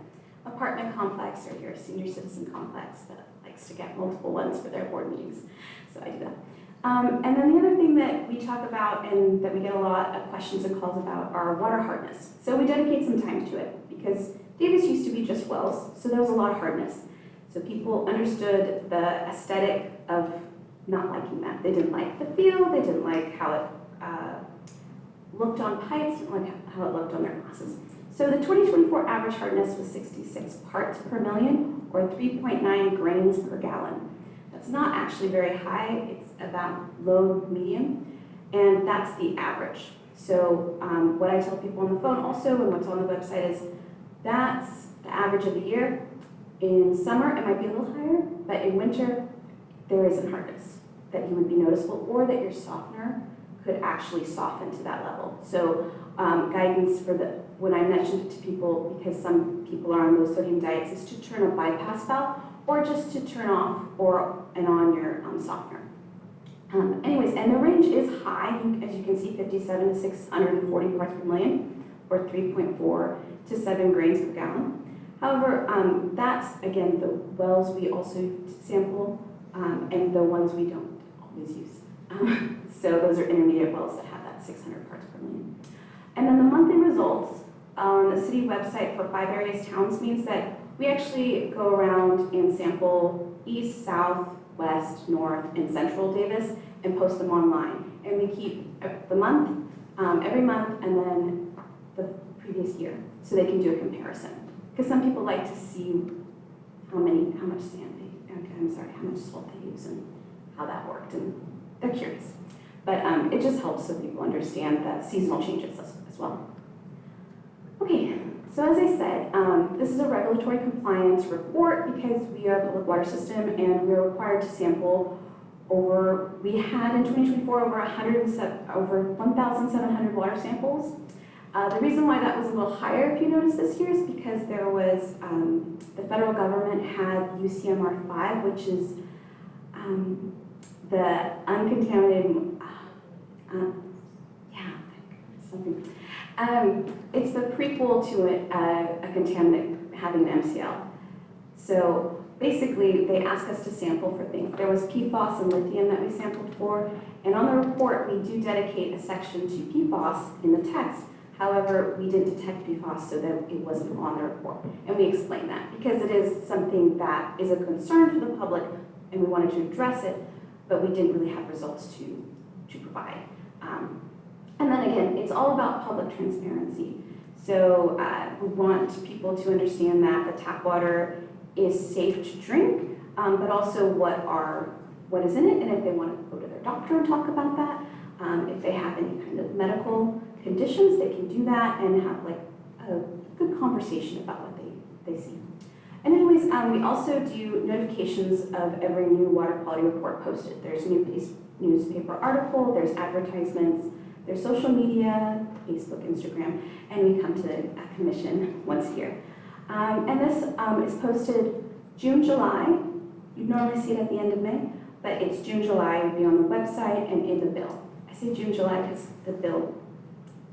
apartment complex or you're a senior citizen complex that likes to get multiple ones for their board meetings. So I do that. And then the other thing that we talk about and that we get a lot of questions and calls about are water hardness. So we dedicate some time to it because Davis used to be just wells, so there was a lot of hardness. So people understood the aesthetic of not liking that. They didn't like the feel, they didn't like how it looked on pipes, didn't like how it looked on their glasses. So the 2024 average hardness was 66 parts per million, or 3.9 grains per gallon. That's not actually very high, it's about low medium, and that's the average. So what I tell people on the phone also, and what's on the website is, that's the average of the year. In summer, it might be a little higher, but in winter, there isn't hardness that you would be noticeable, or that your softener could actually soften to that level. So guidance for when I mentioned it to people, because some people are on low sodium diets, is to turn a bypass valve, or just to turn off and on your softener. Anyways, and the range is high, as you can see, 57 to 640 parts per million, or 3.4 to 7 grains per gallon. However, that's, again, the wells we also sample, and the ones we don't always use. So those are intermediate wells that have that 600 parts per million. And then the monthly results on the city website for 5 areas towns means that we actually go around and sample east, south, west, north, and central Davis and post them online. And we keep the month, every month, and then the previous year, so they can do a comparison. Because some people like to see how much how much salt they use and how that worked, and they're curious. But it just helps so people understand the seasonal changes as well. Okay, so as I said, this is a regulatory compliance report because we are a public water system and we are required to sample we had in 2024 over 1,700 water samples. The reason why that was a little higher, if you notice this year, is because there was, the federal government had UCMR 5, which is the uncontaminated, it's the prequel to a contaminant having an MCL. So basically, they asked us to sample for things. There was PFAS and lithium that we sampled for, and on the report, we do dedicate a section to PFAS in the text. However, we didn't detect PFAS, so that it wasn't on the report. And we explained that because it is something that is a concern for the public, and we wanted to address it, but we didn't really have results to provide. And then again, it's all about public transparency. So we want people to understand that the tap water is safe to drink, but also what is in it, and if they want to go to their doctor and talk about that, if they have any kind of medical conditions, they can do that and have like a good conversation about what they see. And anyways, we also do notifications of every new water quality report posted. There's a new newspaper article, there's advertisements, there's social media, Facebook, Instagram, and we come to the commission once a year. And this is posted June, July. You'd normally see it at the end of May, but it's June, July, it'll be on the website and in the bill. I say June, July because the bill,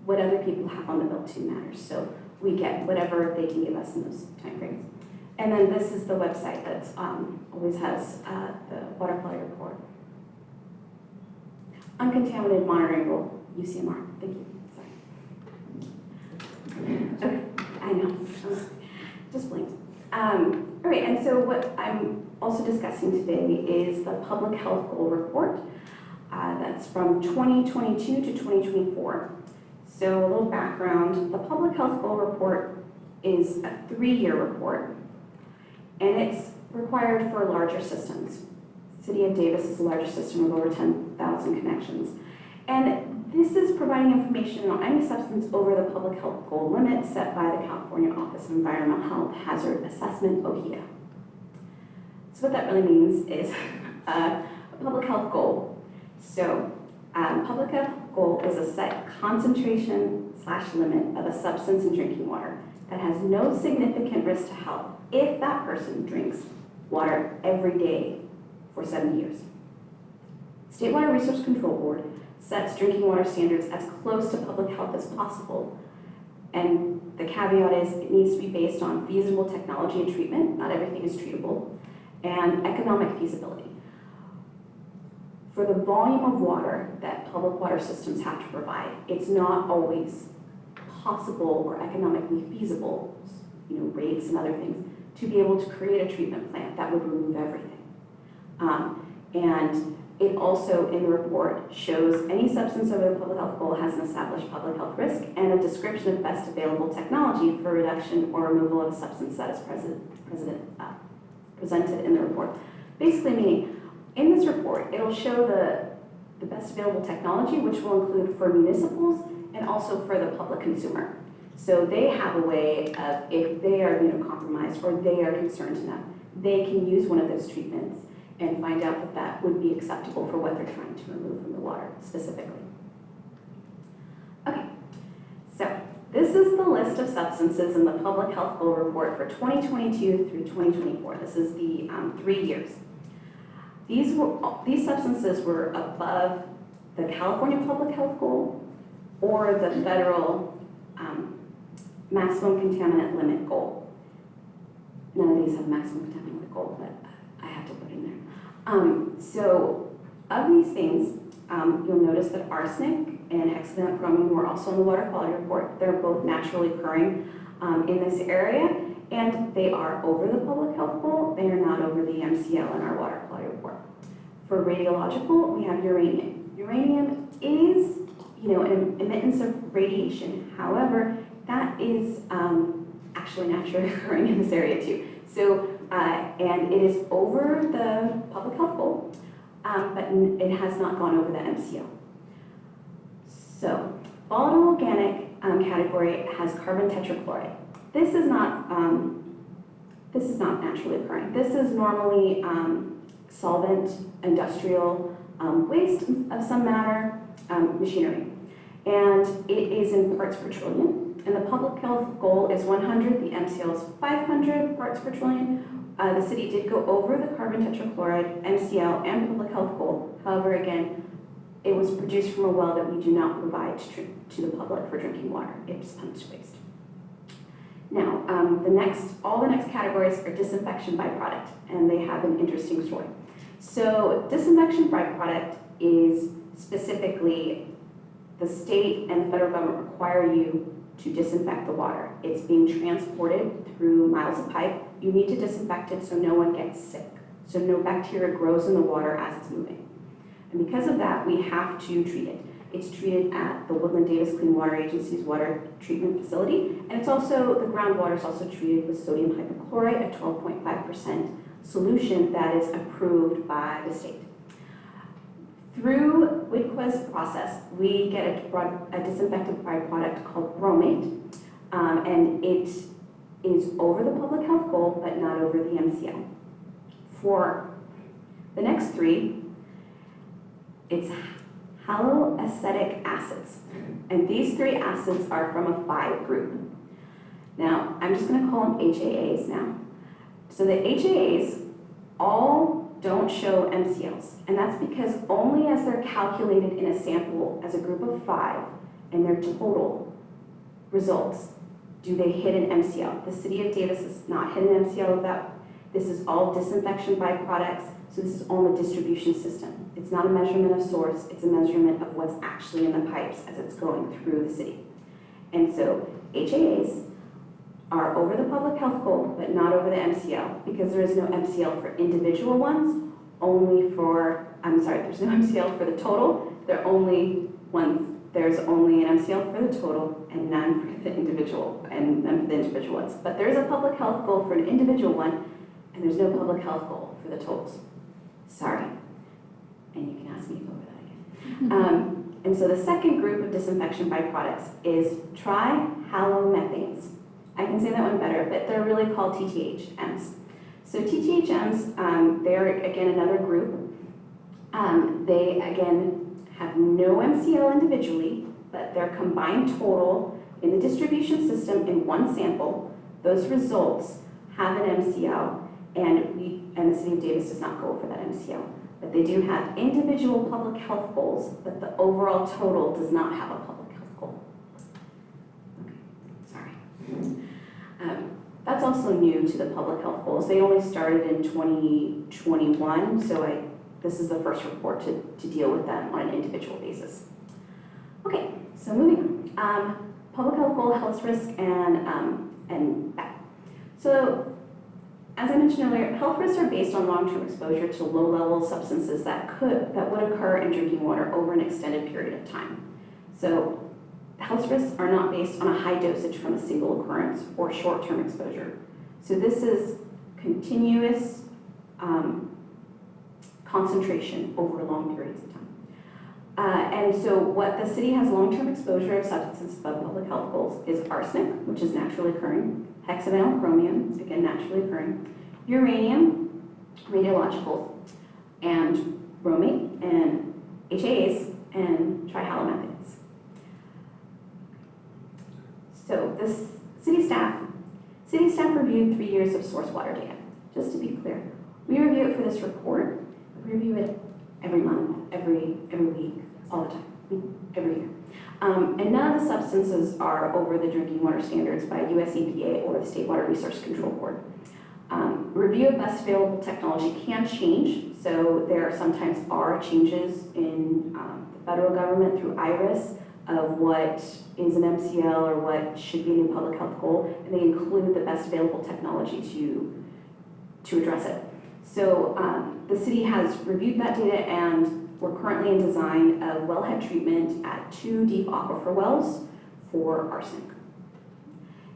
what other people have on the bill too matters. So we get whatever they can give us in those timeframes. And then this is the website that always has the water quality report. Uncontaminated monitoring rule, UCMR. Thank you. Sorry. Okay, I know. Just blinked. All right, and so what I'm also discussing today is the public health goal report. That's from 2022 to 2024. So a little background, the public health goal report is a 3-year report, and it's required for larger systems. City of Davis is the largest system with over 10,000 connections. And this is providing information on any substance over the public health goal limit set by the California Office of Environmental Health Hazard Assessment, OHIA. So what that really means is a public health goal. So public health goal is a set concentration/limit of a substance in drinking water that has no significant risk to health if that person drinks water every day for 7 years. State Water Resource Control Board sets drinking water standards as close to public health as possible. And the caveat is it needs to be based on feasible technology and treatment, not everything is treatable, and economic feasibility. For the volume of water that public water systems have to provide, it's not always possible or economically feasible, rates and other things, to be able to create a treatment plant that would remove everything. And it also, in the report, shows any substance over the public health goal has an established public health risk and a description of best available technology for reduction or removal of a substance that is presented in the report. Basically meaning, in this report, it'll show the best available technology, which will include for municipals and also for the public consumer. So they have a way of, if they are immunocompromised or they are concerned enough, they can use one of those treatments and find out that that would be acceptable for what they're trying to remove from the water specifically. Okay, so this is the list of substances in the Public Health Goal Report for 2022 through 2024. This is the 3 years. These substances were above the California Public Health Goal or the federal maximum contaminant limit goal. None of these have maximum contaminant limit goal, but I have to put in there. So of these things, you'll notice that arsenic and hexavalent chromium were also in the water quality report. They're both naturally occurring in this area, and they are over the public health goal. They are not over the MCL in our water quality report. For radiological, we have uranium. Uranium is, an emittance of radiation. However, that is actually naturally occurring in this area too. So, and it is over the public health goal, but it has not gone over the MCL. So, volatile organic category has carbon tetrachloride. This is not naturally occurring. This is normally solvent, industrial waste of some matter, machinery. And it is in parts per trillion. And the public health goal is 100, the MCL is 500 parts per trillion. The city did go over the carbon tetrachloride, MCL, and public health goal. However, again, it was produced from a well that we do not provide to the public for drinking water. It's pumped waste. Now, all the next categories are disinfection byproduct, and they have an interesting story. So disinfection byproduct is specifically the state and the federal government require you to disinfect the water. It's being transported through miles of pipe. You need to disinfect it so no one gets sick, so no bacteria grows in the water as it's moving. And because of that, we have to treat it. It's treated at the Woodland Davis Clean Water Agency's water treatment facility, and it's also, the groundwater is also treated with sodium hypochlorite, a 12.5% solution that is approved by the state. Through WIDQA's process, we get a disinfectant byproduct called bromate, and it is over the public health goal, but not over the MCL. For the next three, it's haloacetic acids, and these 3 acids are from a 5 group. Now, I'm just going to call them HAAs now. So the HAAs all don't show MCLs, and that's because only as they're calculated in a sample as a group of 5 and their total results do they hit an MCL. The city of Davis has not hit an MCL of that. This is all disinfection byproducts, so this is all the distribution system. It's not a measurement of source, it's a measurement of what's actually in the pipes as it's going through the city. And so HAAs are over the public health goal, but not over the MCL, because there is no MCL for individual ones, there's no MCL for the total, there's only an MCL for the total and none for the individual, ones. But there is a public health goal for an individual one, and there's no public health goal for the totals. Sorry. And you can ask me to go over that again. And so the second group of disinfection byproducts is trihalomethanes. I can say that one better, but they're really called TTHMs. So TTHMs, they're again another group. They again have no MCL individually, but their combined total in the distribution system in one sample, those results have an MCL, and the city of Davis does not go over that MCL. But they do have individual public health goals, but the overall total does not have a public health goal. Okay, sorry. That's also new to the public health goals. They only started in 2021, so this is the first report to deal with them on an individual basis. Okay, so moving on. Public health goal, health risk, and back. So, as I mentioned earlier, health risks are based on long-term exposure to low-level substances that would occur in drinking water over an extended period of time. So, health risks are not based on a high dosage from a single occurrence or short-term exposure. So this is continuous concentration over long periods of time. And so what the city has long-term exposure of substances above public health goals is arsenic, which is naturally occurring, hexavalent chromium, again naturally occurring, uranium, radiological, and bromate, and HAAs, and trihalomethanes. So this city staff reviewed 3 years of source water data. Just to be clear, we review it for this report. We review it every month, every week, all the time, every year. And none of the substances are over the drinking water standards by US EPA or the State Water Resource Control Board. Review of best available technology can change, so there sometimes are changes in the federal government through IRIS of what is an MCL or what should be a new public health goal, and they include the best available technology to address it. So the city has reviewed that data, and we're currently in design of wellhead treatment at 2 deep aquifer wells for arsenic.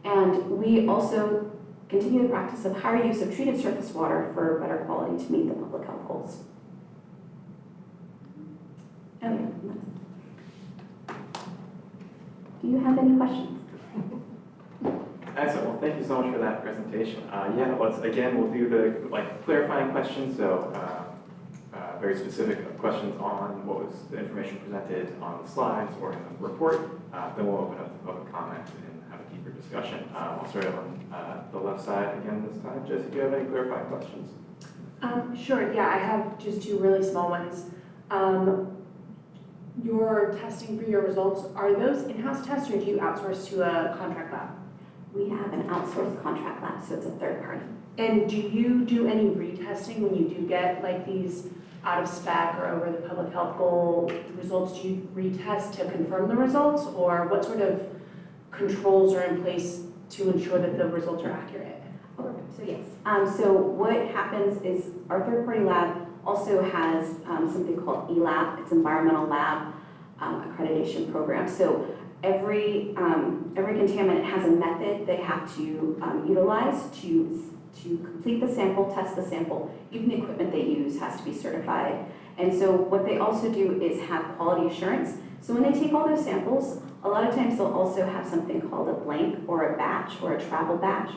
And we also continue the practice of higher use of treated surface water for better quality to meet the public health goals. Okay, that's it. Do you have any questions? Excellent. Well, thank you so much for that presentation. We'll do the clarifying questions. So very specific questions on what was the information presented on the slides or in the report. Then we'll open up to public comment and have a deeper discussion. I'll start on the left side again this time. Jesse, do you have any clarifying questions? Sure, yeah, I have just 2 really small ones. Your testing for your results, are those in-house tests or do you outsource to a contract lab? We have an outsourced contract lab, so it's a third party. And do you do any retesting when you do get like these out of spec or over the public health goal results? Do you retest to confirm the results, or what sort of controls are in place to ensure that the results are accurate? So yes. So what happens is our third party lab also has something called ELAB. It's Environmental Lab Accreditation Program. So every contaminant has a method they have to utilize to complete the sample, test the sample. Even the equipment they use has to be certified. And so what they also do is have quality assurance. So when they take all those samples, a lot of times they'll also have something called a blank or a batch or a travel batch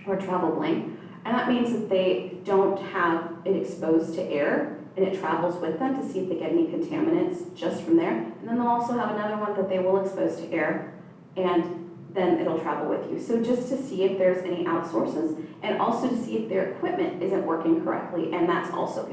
or a travel blank. And that means that they don't have it exposed to air and it travels with them to see if they get any contaminants just from there. And then they'll also have another one that they will expose to air, and then it'll travel with you. So just to see if there's any outsources, and also to see if their equipment isn't working correctly, and that's also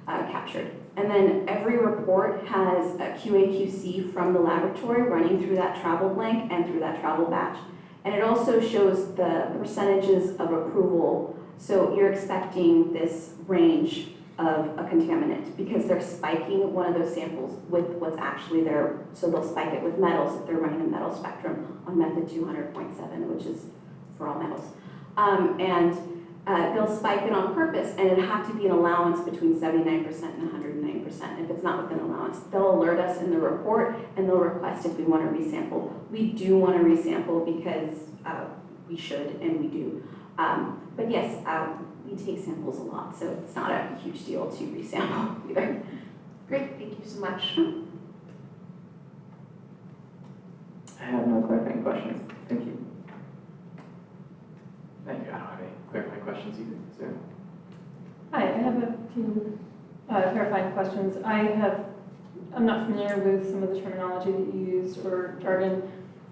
captured. And then every report has a QA/QC from the laboratory running through that travel blank and through that travel batch. And it also shows the percentages of approval. So you're expecting this range of a contaminant because they're spiking one of those samples with what's actually there. So they'll spike it with metals if they're running a metal spectrum on method 200.7, which is for all metals. They'll spike it on purpose, and it'll have to be an allowance between 79% and 109%. If it's not within allowance, they'll alert us in the report, and they'll request if we want to resample. We do want to resample because we should, and we do. But yes, we take samples a lot, so it's not a huge deal to resample either. Great, thank you so much. I have no clarifying questions. Thank you. Thank you. I don't have any clarifying questions either. So. Hi, I have a few clarifying questions. I'm not familiar with some of the terminology that you used or jargon.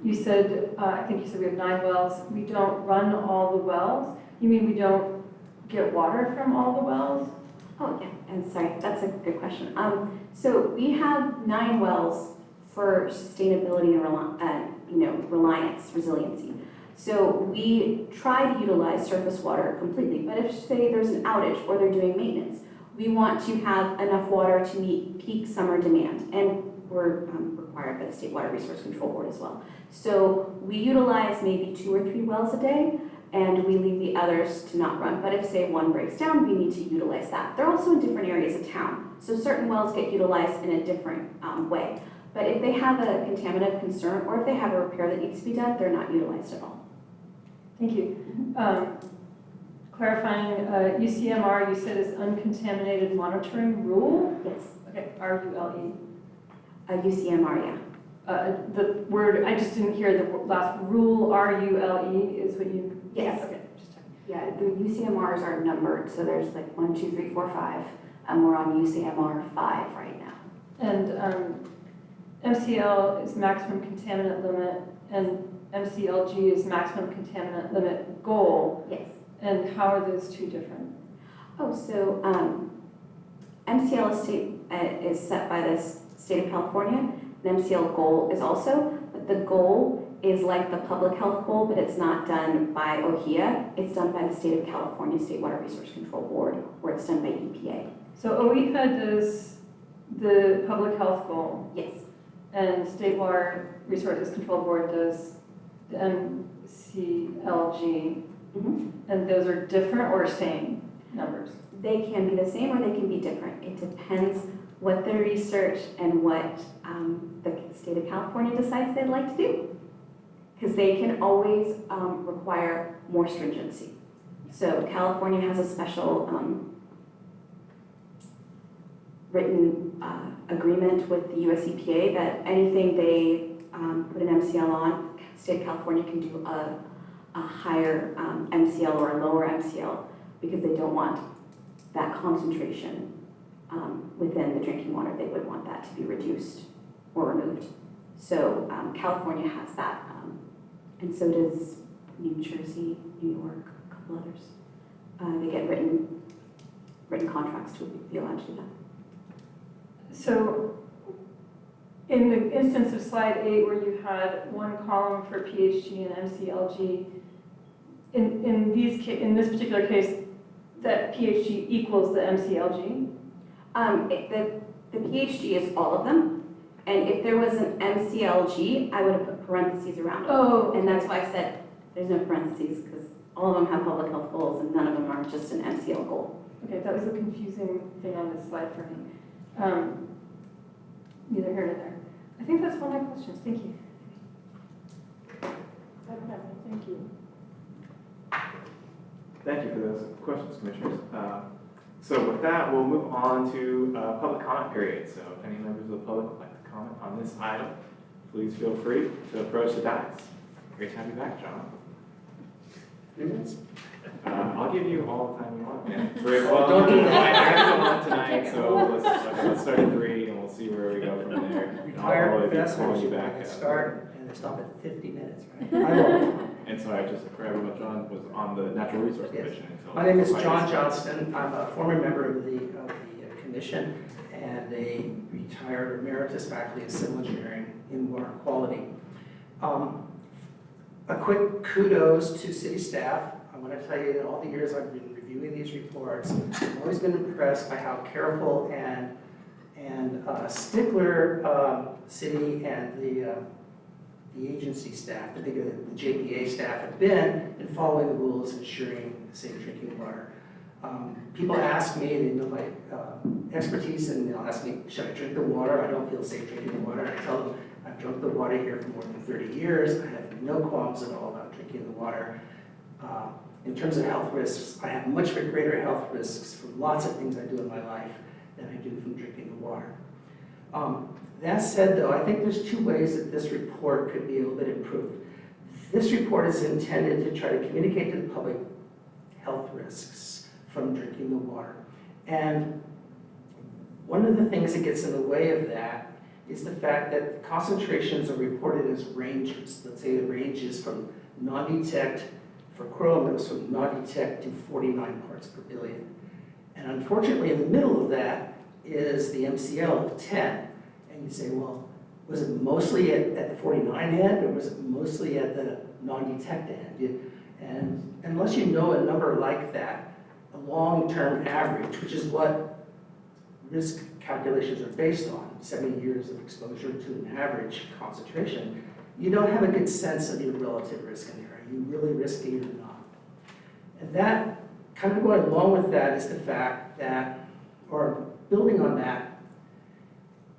You said, I think you said we have 9 wells. We don't run all the wells. You mean we don't get water from all the wells? Oh, yeah, and sorry, that's a good question. So we have 9 wells for sustainability and reliance, resiliency. So we try to utilize surface water completely, but if, say, there's an outage or they're doing maintenance, we want to have enough water to meet peak summer demand, and we're required by the State Water Resource Control Board as well. So we utilize maybe 2 or 3 wells a day, and we leave the others to not run. But if, say, one breaks down, we need to utilize that. They're also in different areas of town, so certain wells get utilized in a different way. But if they have a contaminant concern, or if they have a repair that needs to be done, they're not utilized at all. Thank you. Clarifying, UCMR, you said is Uncontaminated Monitoring Rule? Yes. Okay, RULE. UCMR, yeah. The word, I just didn't hear the last rule, R-U-L-E is what you? Yes. Okay, just checking. Yeah, the UCMRs are numbered, so there's like 1, 2, 3, 4, 5, and we're on UCMR 5 right now. And MCL is maximum contaminant limit, and MCLG is maximum contaminant limit goal. Yes. And how are those two different? Oh, so MCL is set by the state of California. An MCL goal is also, but the goal is like the public health goal, but it's not done by OHIA. It's done by the state of California State Water Resource Control Board, or it's done by EPA. So OEHA does the public health goal, Yes. and State Water Resources Control Board does the MCLG, and those are different or same numbers? They can be the same or they can be different. It depends what the research and what the state of California decides they'd like to do. Because they can always require more stringency. So California has a special written agreement with the US EPA that anything they put an MCL on, the state of California can do a higher MCL or a lower MCL because they don't want that concentration within the drinking water. They would want that to be reduced or removed. So California has that, and so does New Jersey, New York, a couple others. They get written contracts to be allowed to do that. So in the instance of slide 8 where you had one column for PHG and MCLG, in this particular case, that PHG equals the MCLG? The PHG is all of them, and if there was an MCLG, I would have put parentheses around it. Oh. And that's why I said there's no parentheses, because all of them have public health goals and none of them are just an MCL goal. Okay, that was a confusing thing on this slide for me. Neither here nor there. I think that's all my questions. Thank you. I don't have any, thank you. Thank you for those questions, Commissioners. So with that, we'll move on to public comment period. So if any members of the public would like to comment on this item, please feel free to approach the dais. Great to have you back, John. 3 minutes? I'll give you all the time you want, man. Don't do that. I have to go on tonight, so let's start at 3 and we'll see where we go from there. Retired I'll be professors, calling you back. start and they stop at 50 minutes, right? I won't. And so I just, for everyone, John was on the Natural Resource Yes. Commission. Until My name is John Johnston. I'm a former member of the commission and a retired emeritus faculty of civil engineering in water quality. A quick kudos to city staff. I want to tell you that all the years I've been reviewing these reports, I've always been impressed by how careful and stickler city and the agency staff, the JPA staff have been in following the rules, ensuring safe drinking water. People ask me, they know my expertise, and they'll ask me, should I drink the water? I don't feel safe drinking the water. I tell them, I've drunk the water here for more than 30 years. I have no qualms at all about drinking the water. In terms of health risks, I have much greater health risks from lots of things I do in my life than I do from drinking the water. That said, though, I think there's 2 ways that this report could be a little bit improved. This report is intended to try to communicate to the public health risks from drinking the water. And one of the things that gets in the way of that is the fact that concentrations are reported as ranges. Let's say the range is from non-detect, for chromium, it was from non-detect to 49 parts per billion. And unfortunately, in the middle of that is the MCL of 10. And you say, well, was it mostly at the 49 end, or was it mostly at the non-detect end? And unless you know a number like that, a long-term average, which is what risk calculations are based on, 70 years of exposure to an average concentration, you don't have a good sense of your relative risk in there. Are you really risky or not? And that, kind of going along with that, is the fact that, or building on that,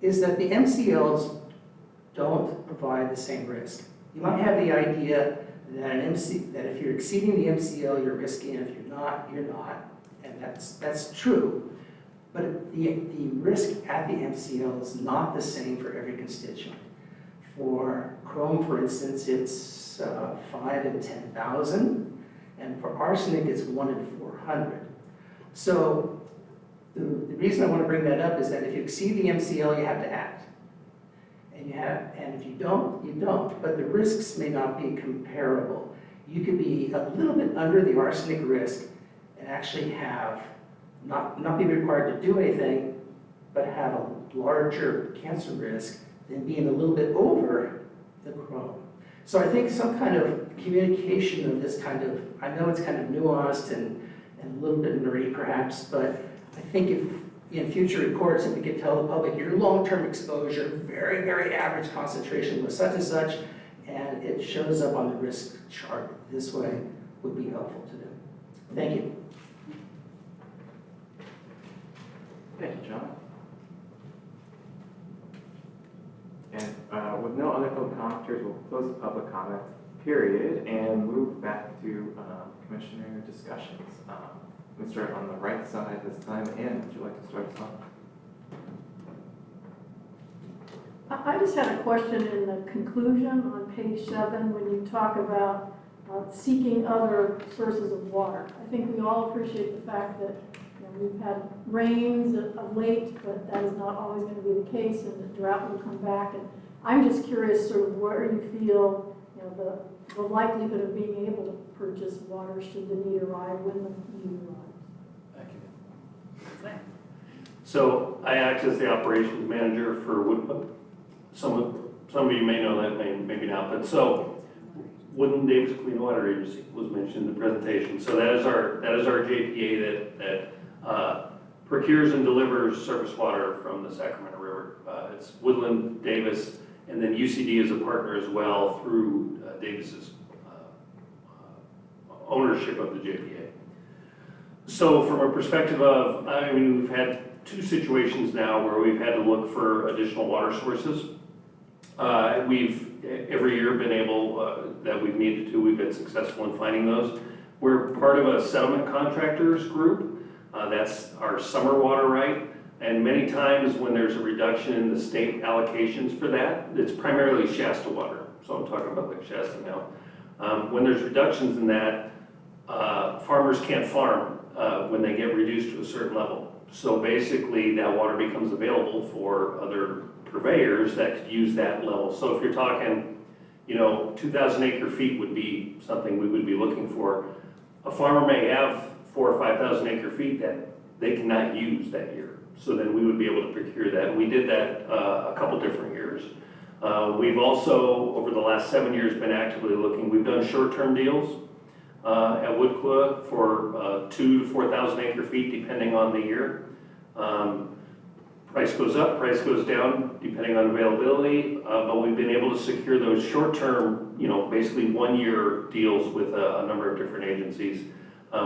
is that the MCLs don't provide the same risk. You might have the idea that that if you're exceeding the MCL, you're risky, and if you're not, you're not. And that's true. But the risk at the MCL is not the same for every constituent. For chrome, for instance, it's 5 in 10,000, and for arsenic, it's 1 in 400. So the reason I want to bring that up is that if you exceed the MCL, you have to act. And if you don't, you don't. But the risks may not be comparable. You could be a little bit under the arsenic risk and actually have not be required to do anything, but have a larger cancer risk than being a little bit over the chrome. So I think some kind of communication of this kind of, I know it's kind of nuanced and a little bit nerdy perhaps, but I think if in future reports, if we could tell the public your long-term exposure, very, very average concentration was such and such, and it shows up on the risk chart this way, would be helpful to them. Thank you. Thank you, John. And with no other public commenters, we'll close the public comment period and move back to commissioner discussions. We start on the right side this time. Ann, would you like to start us off? I just had a question in the conclusion on page 7 when you talk about seeking other sources of water. I think we all appreciate the fact that we've had rains of late, but that is not always going to be the case, and the drought will come back. And I'm just curious, sort of, where you feel the likelihood of being able to purchase water should the need arrive, when the need arrives. So I act as the operations manager for Woodland. Some of you may know that, maybe not, but so Woodland Davis Clean Water Agency was mentioned in the presentation. So that is our JPA that procures and delivers surface water from the Sacramento River. It's Woodland, Davis, and then UCD is a partner as well through Davis's ownership of the JPA. So from a perspective of, we've had 2 situations now where we've had to look for additional water sources. We've every year been able, that we've needed to, we've been successful in finding those. We're part of a settlement contractors group. That's our summer water right. And many times when there's a reduction in the state allocations for that, it's primarily Shasta water. So I'm talking about like Shasta now. When there's reductions in that, farmers can't farm when they get reduced to a certain level. So basically that water becomes available for other purveyors that could use that level. So if you're talking, 2,000 acre feet would be something we would be looking for. A farmer may have 4,000 or 5,000 acre feet that they cannot use that year. So then we would be able to procure that. We did that a couple different years. We've also, over the last 7 years, been actively looking. We've done short-term deals at Woodcliff for 2,000 to 4,000 acre feet, depending on the year. Price goes up, price goes down, depending on availability, but we've been able to secure those short-term, basically 1-year deals with a number of different agencies.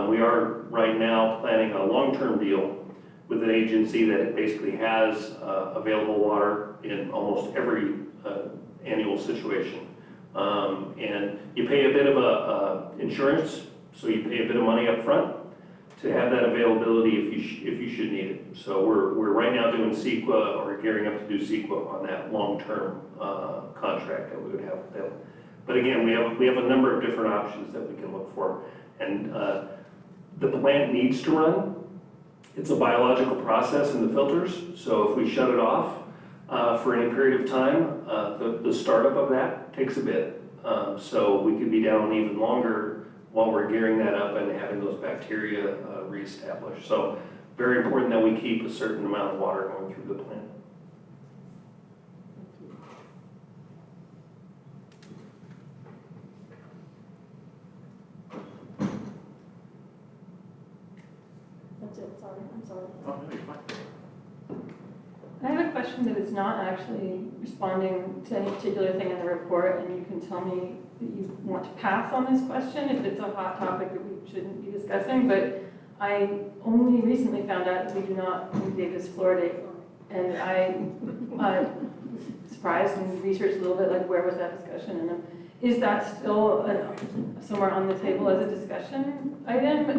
We are right now planning a long-term deal with an agency that basically has available water in almost every annual situation. And you pay a bit of insurance, so you pay a bit of money up front to have that availability if you should need it. So we're right now doing CEQA, or gearing up to do CEQA on that long-term contract that we would have with them. But again, we have a number of different options that we can look for. And the plant needs to run. It's a biological process in the filters, so if we shut it off for any period of time, the startup of that takes a bit. So we could be down even longer while we're gearing that up and having those bacteria reestablished. So very important that we keep a certain amount of water going through the plant. That's it, sorry, I'm sorry. Oh, no, you're fine. I have a question that is not actually responding to any particular thing in the report, and you can tell me that you want to pass on this question if it's a hot topic that we shouldn't be discussing, but I only recently found out that we do not do Davis fluoridate, and I was surprised and researched a little bit, like, where was that discussion, and is that still somewhere on the table as a discussion item?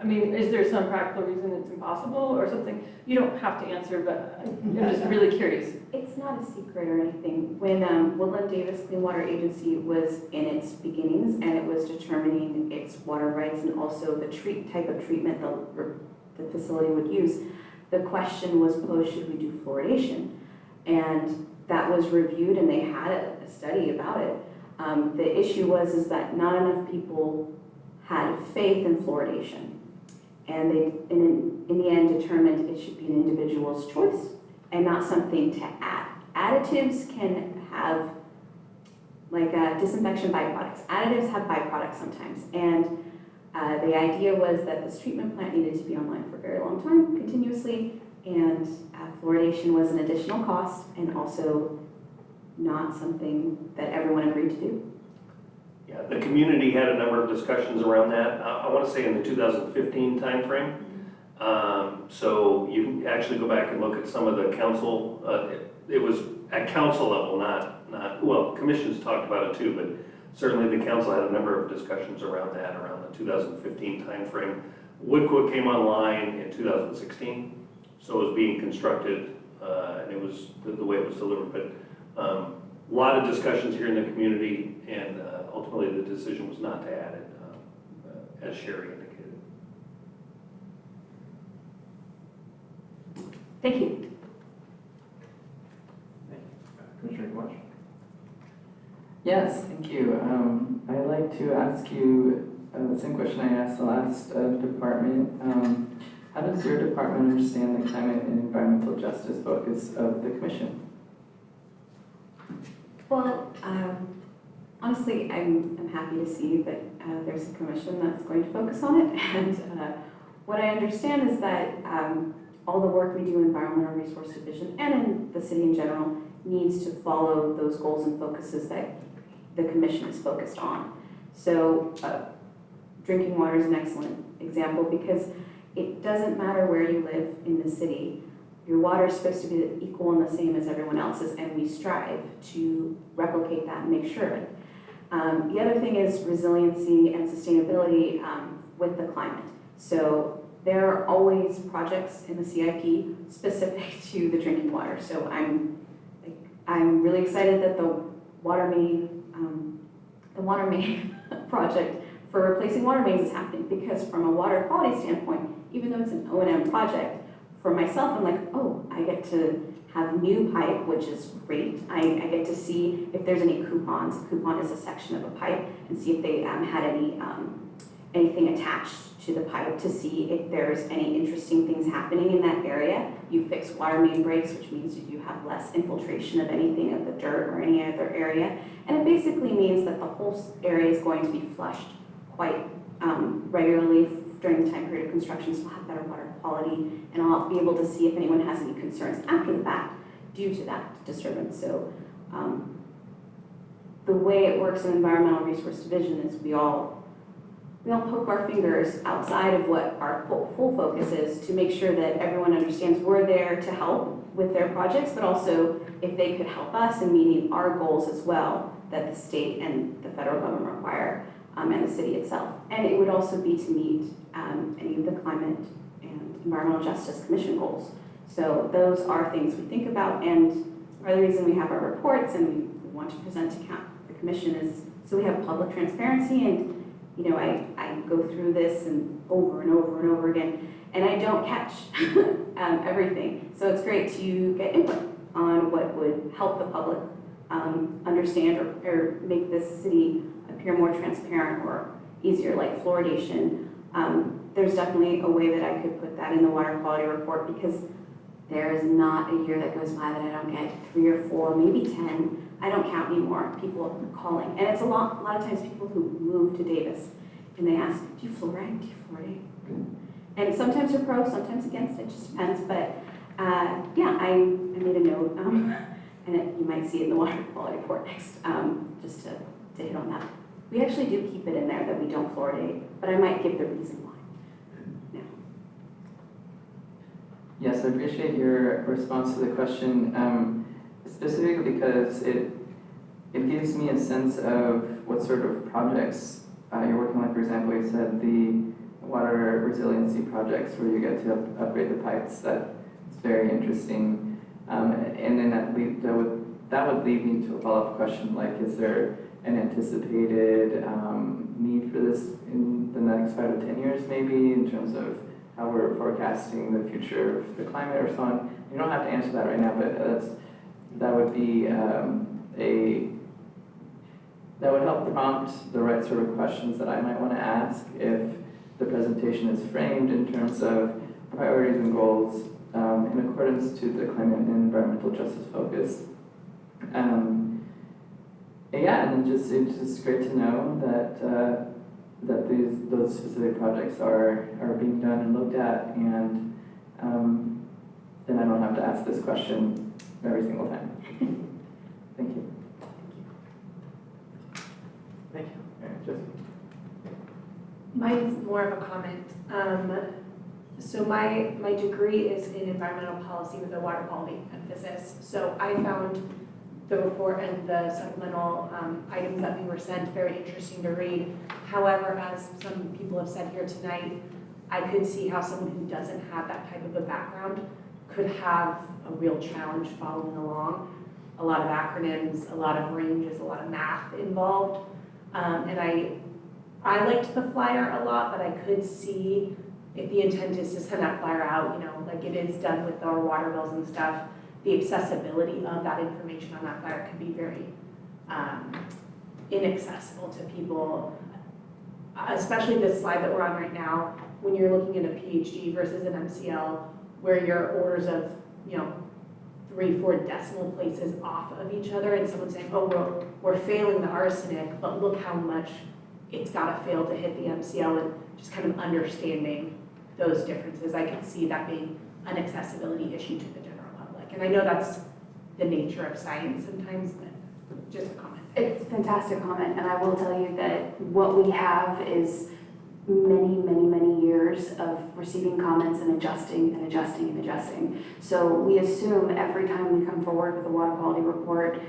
I mean, is there some practical reason it's impossible or something? You don't have to answer, but I'm just really curious. It's not a secret or anything. When Woodland Davis Clean Water Agency was in its beginnings and it was determining its water rights and also the type of treatment the facility would use, the question was posed, should we do fluoridation? And that was reviewed and they had a study about it. The issue is that not enough people had faith in fluoridation. And they, in the end, determined it should be an individual's choice and not something to add. Additives can have, like disinfection byproducts. Additives have byproducts sometimes. And the idea was that this treatment plant needed to be online for a very long time, continuously, and fluoridation was an additional cost and also not something that everyone agreed to do. Yeah, the community had a number of discussions around that. I want to say in the 2015 timeframe. So you can actually go back and look at some of the council. It was at council level, not well. Commissions talked about it too, but certainly the council had a number of discussions around that around the 2015 timeframe. Woodcook came online in 2016, so it was being constructed, and it was the way it was delivered. But a lot of discussions here in the community, and ultimately the decision was not to add it, as Sherry indicated. Thank you. Commissioner Gamache? Yes, thank you. I'd like to ask you the same question I asked the last department. How does your department understand the climate and environmental justice focus of the commission? Well, honestly, I'm happy to see that there's a commission that's going to focus on it. And what I understand is that all the work we do in Environmental Resource Division and in the city in general needs to follow those goals and focuses that the commission is focused on. So drinking water is an excellent example because it doesn't matter where you live in the city. Your water is supposed to be equal and the same as everyone else's, and we strive to replicate that and make sure of it. The other thing is resiliency and sustainability with the climate. So there are always projects in the CIP specific to the drinking water. So I'm really excited that the water main project for replacing water mains is happening, because from a water quality standpoint, even though it's an O&M project, for myself, I'm like, oh, I get to have new pipe, which is great. I get to see if there's any coupons. A coupon is a section of a pipe, and see if they had anything attached to the pipe to see if there's any interesting things happening in that area. You fix water main breaks, which means you have less infiltration of anything of the dirt or any other area. And it basically means that the whole area is going to be flushed quite regularly during the time period of construction, so we'll have better water quality, and I'll be able to see if anyone has any concerns after the fact due to that disturbance. So the way it works in Environmental Resource Division is we all poke our fingers outside of what our full focus is to make sure that everyone understands we're there to help with their projects, but also if they could help us in meeting our goals as well that the state and the federal government require, and the city itself. And it would also be to meet any of the climate and environmental justice commission goals. So those are things we think about, and part of the reason we have our reports and we want to present to the commission is so we have public transparency. And you know, I go through this and over and over and over again, and I don't catch everything. So it's great to get input on what would help the public understand or make this city appear more transparent or easier, like fluoridation. There's definitely a way that I could put that in the water quality report, because there is not a year that goes by that I don't get 3 or 4, maybe 10. I don't count anymore, people calling. And it's a lot of times people who move to Davis and they ask, do you fluoride? Do you fluoridate? And sometimes they're pro, sometimes against, it just depends. But yeah, I made a note, and you might see it in the water quality report next, just to hit on that. We actually do keep it in there that we don't fluoridate, but I might give the reason why. Yeah. Yes, I appreciate your response to the question, specifically because it gives me a sense of what sort of projects you're working on. For example, you said the water resiliency projects where you get to upgrade the pipes. That's very interesting. And then that would lead me to a follow-up question, like, is there an anticipated need for this in the next 5 to 10 years, maybe, in terms of how we're forecasting the future of the climate or so on? You don't have to answer that right now, but that would be that would help prompt the right sort of questions that I might want to ask if the presentation is framed in terms of priorities and goals in accordance to the climate and environmental justice focus. Yeah, and it's just great to know that those specific projects are being done and looked at, and then I don't have to ask this question every single time. Thank you. Thank you. Jesse? Mine's more of a comment. So my degree is in environmental policy with a water quality emphasis. So I found the report and the supplemental items that we were sent very interesting to read. However, as some people have said here tonight, I could see how someone who doesn't have that type of a background could have a real challenge following along. A lot of acronyms, a lot of ranges, a lot of math involved. And I liked the flyer a lot, but I could see if the intent is to send that flyer out, you know, like it is done with our water bills and stuff, the accessibility of that information on that flyer could be very inaccessible to people, especially this slide that we're on right now, when you're looking at a PhD versus an MCL, where your orders of, you know, 3-4 decimal places off of each other, and someone saying, oh, we're failing the arsenic, but look how much it's got to fail to hit the MCL, and just kind of understanding those differences. I can see that being an accessibility issue to the general public. And I know that's the nature of science sometimes, but just a comment. It's a fantastic comment, and I will tell you that what we have is many years of receiving comments and adjusting and adjusting and adjusting. So we assume every time we come forward with a water quality report,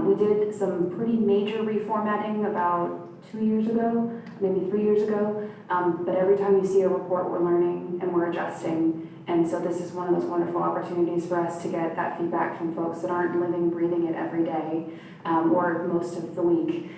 we did some pretty major reformatting about 2 years ago, maybe 3 years ago, but every time you see a report, we're learning and we're adjusting. And so this is one of those wonderful opportunities for us to get that feedback from folks that aren't living, breathing it every day or most of the week,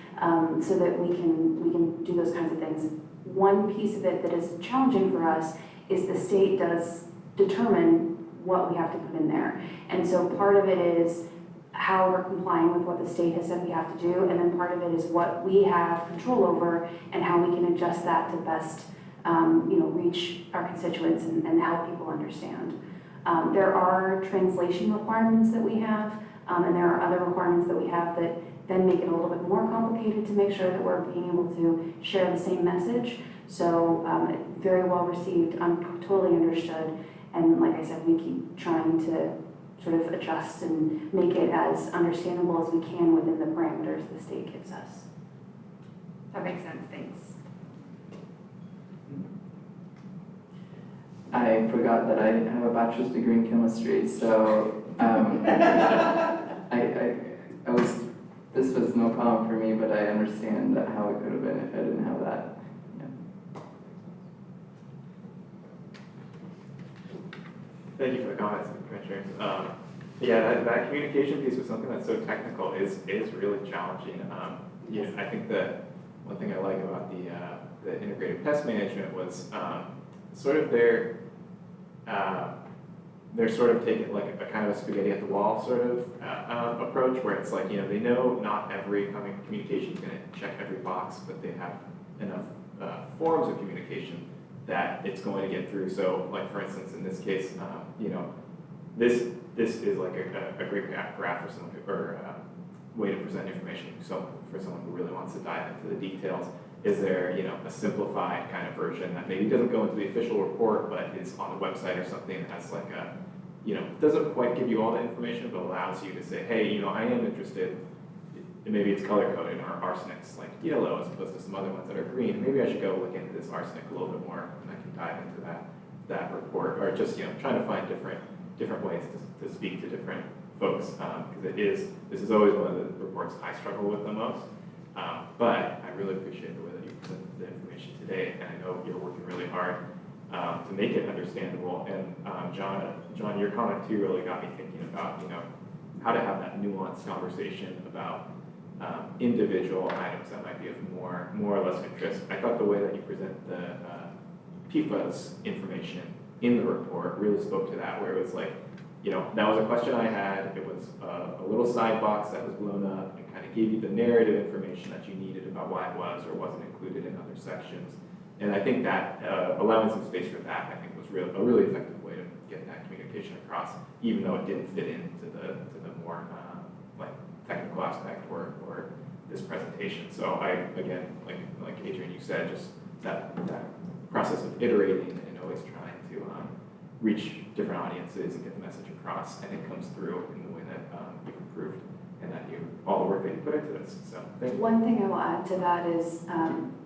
so that we can do those kinds of things. One piece of it that is challenging for us is the state does determine what we have to put in there. And so part of it is how we're complying with what the state has said we have to do, and then part of it is what we have control over and how we can adjust that to best reach our constituents and help people understand. There are translation requirements that we have, and there are other requirements that we have that then make it a little bit more complicated to make sure that we're being able to share the same message. So very well received, totally understood, and like I said, we keep trying to sort of adjust and make it as understandable as we can within the parameters the state gives us. That makes sense, thanks. I forgot that I have a bachelor's degree in chemistry, so this was no problem for me, but I understand that how it could have benefited and how that, Thank you for the comments, Commissioners. Yeah, that communication piece with something that's so technical is really challenging. I think that one thing I like about the integrated pest management was sort of they're sort of taking like a kind of a spaghetti at the wall sort of approach, where it's like, they know not every communication is going to check every box, but they have enough forms of communication that it's going to get through. So, like for instance, in this case, this is like a great graph for someone or way to present information. So for someone who really wants to dive into the details, is there a simplified kind of version that maybe doesn't go into the official report, but is on the website or something that has like a doesn't quite give you all the information, but allows you to say, hey, I am interested. Maybe it's color-coded, or arsenic's like yellow as opposed to some other ones that are green. Maybe I should go look into this arsenic a little bit more, and I can dive into that report, or just trying to find different ways to speak to different folks, because this is always one of the reports I struggle with the most. But I really appreciate the way that you presented the information today. today, and I know you're working really hard to make it understandable. And John, your comment too really got me thinking about, how to have that nuanced conversation about individual items that might be of more or less interest. I thought the way that you present the PFAS information in the report really spoke to that, where it was like, that was a question I had. It was a little side box that was blown up and kind of gave you the narrative information that you needed about why it was or wasn't included in other sections. And I think that allowing some space for that, I think, was a really effective way to get that communication across, even though it didn't fit into the more technical aspect or this presentation. So again, like Adrian, you said, just that process of iterating and always trying to reach different audiences and get the message across, I think comes through in the way that you've improved and that all the work that you put into this. So thank you. One thing I will add to that is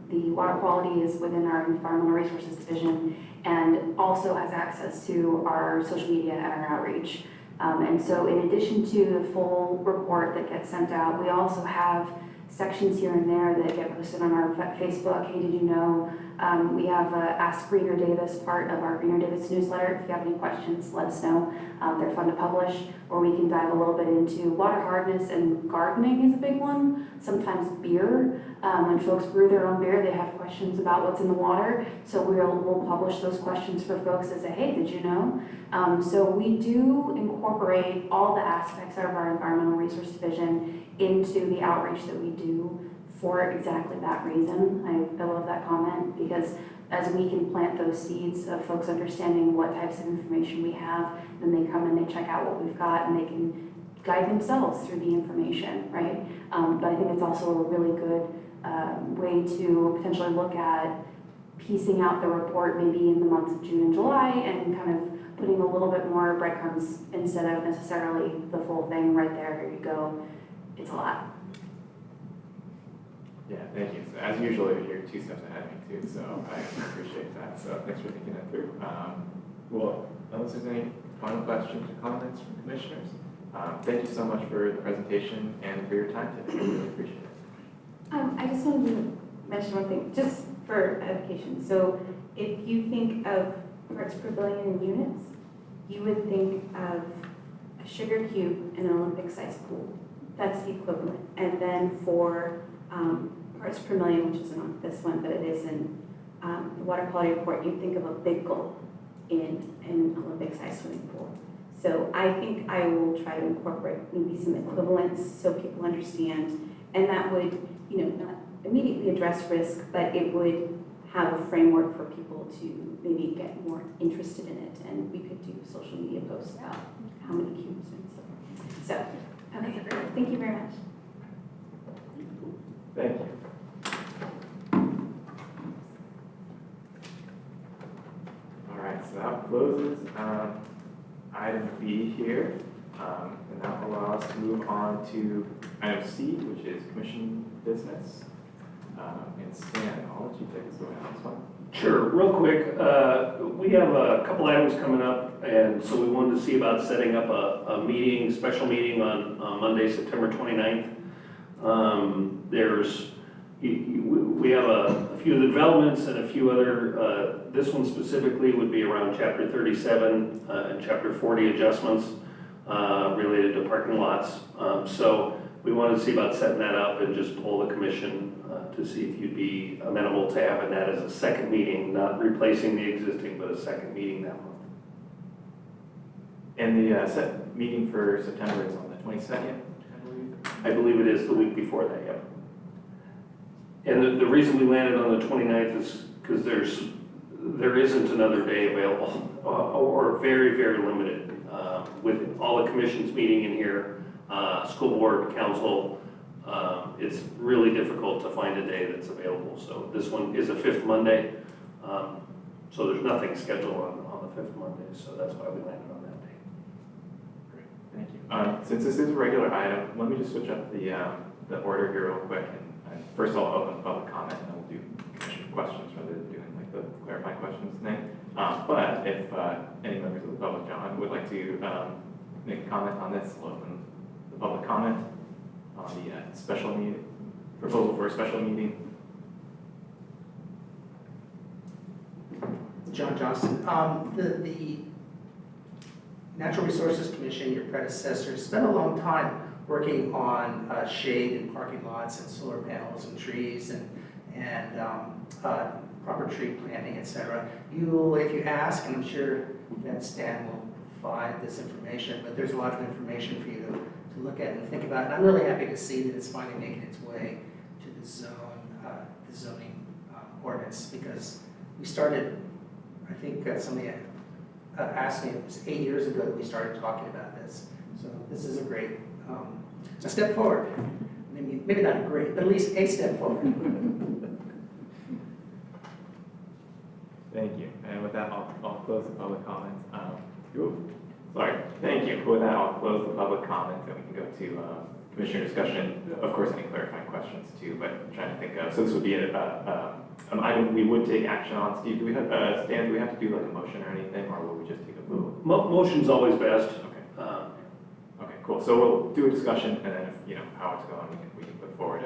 the water quality is within our Environmental Resources Division and also has access to our social media and our outreach. And so in addition to the full report that gets sent out, we also have sections here and there that get posted on our Facebook. Hey, did you know? We have Ask Greener Davis, part of our Greener Davis newsletter. If you have any questions, let us know. They're fun to publish, or we can dive a little bit into water hardness, and gardening is a big one. Sometimes beer. When folks brew their own beer, they have questions about what's in the water. So we'll publish those questions for folks and say, hey, did you know? So we do incorporate all the aspects of our Environmental Resource Division into the outreach that we do for exactly that reason. I love that comment, because as we can plant those seeds of folks understanding what types of information we have, then they come and they check out what we've got and they can guide themselves through the information, right? But I think it's also a really good way to potentially look at piecing out the report maybe in the months of June and July and kind of putting a little bit more breadcrumbs instead of necessarily the full thing right there. Here you go. It's a lot. Yeah, thank you. So as usual, you're 2 steps ahead of me too, so I appreciate that. So thanks for thinking that through. Well, unless there's any final questions or comments from commissioners, thank you so much for the presentation and for your time today. I really appreciate it. I just wanted to mention one thing, just for edification. So if you think of parts per billion in units, you would think of a sugar cube in an Olympic-sized pool. That's the equivalent. And then for parts per million, which is not this one, but it is in the water quality report, you'd think of a big gulp in an Olympic-sized swimming pool. So I think I will try to incorporate maybe some equivalents so people understand, and that would, not immediately address risk, but it would have a framework for people to maybe get more interested in it, and we could do social media posts about how many cubes and stuff. So, okay, thank you very much. Thank you. All right, so that closes item B here, and that will allow us to move on to item C, which is commission business. And Stan, I'll let you take us away on this one. Sure, real quick, we have a couple items coming up, and so we wanted to see about setting up a meeting, special meeting on Monday, September 29th. We have a few of the developments and a few other, this one specifically would be around Chapter 37 and Chapter 40 adjustments related to parking lots. So we wanted to see about setting that up and just poll the commission to see if you'd be amenable to having that as a second meeting, not replacing the existing, but a second meeting that month. And the set meeting for September is on the 22nd, I believe? I believe it is the week before that, yep. And the reason we landed on the 29th is because there isn't another day available, or very, very limited. With all the commissions meeting in here, school board, council, it's really difficult to find a day that's available. So this one is a 5th Monday, so there's nothing scheduled on the 5th Monday, so that's why we landed on that day. Great, thank you. Since this is a regular item, let me just switch up the order here real quick. And first I'll open public comment, and then we'll do commission questions rather than doing like the clarifying questions thing. But if any members of the public, John, would like to make a comment on this, we'll open the public comment on the special meeting, proposal for a special meeting. John Johnston. The Natural Resources Commission, your predecessor, spent a long time working on shade in parking lots and solar panels and trees and proper tree planting, et cetera. If you ask, and I'm sure that Stan will provide this information, but there's a lot of information for you to look at and think about. And I'm really happy to see that it's finally making its way to the zoning ordinance, because we started, I think somebody asked me, it was 8 years ago that we started talking about this. So this is a great, a step forward. Maybe not a great, but at least a step forward. Thank you. And with that, I'll close the public comments. Sorry, thank you. With that, I'll close the public comments and we can go to commissioner discussion. Of course, any clarifying questions too, but I'm trying to think of, so this would be an item we would take action on. Steve, do we have, Stan, do we have to do like a motion or anything, or will we just take a vote? Motion's always best. Okay. Okay, cool. So we'll do a discussion, and then if, how it's going, we can put forward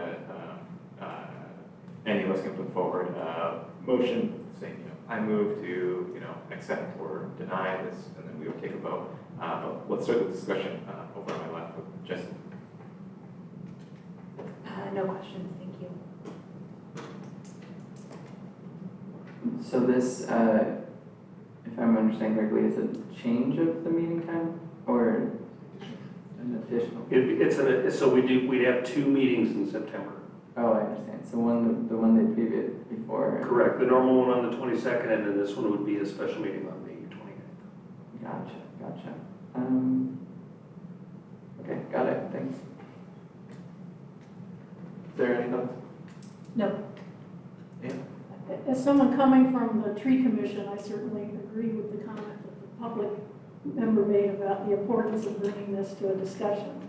any of us can put forward a motion saying, I move to, accept or deny this, and then we will take a vote. But let's start the discussion over on my left with Jesse. No questions, thank you. So this, if I'm understanding correctly, is a change of the meeting time or an additional? We'd have 2 meetings in September. Oh, I understand. So the one they previewed before. Correct. The normal one on the 22nd, and then this one would be a special meeting on the 29th. Gotcha. Okay, got it. Thanks. Is there any thoughts? No. Yeah. As someone coming from the tree commission, I certainly agree with the comment that the public member made about the importance of bringing this to a discussion.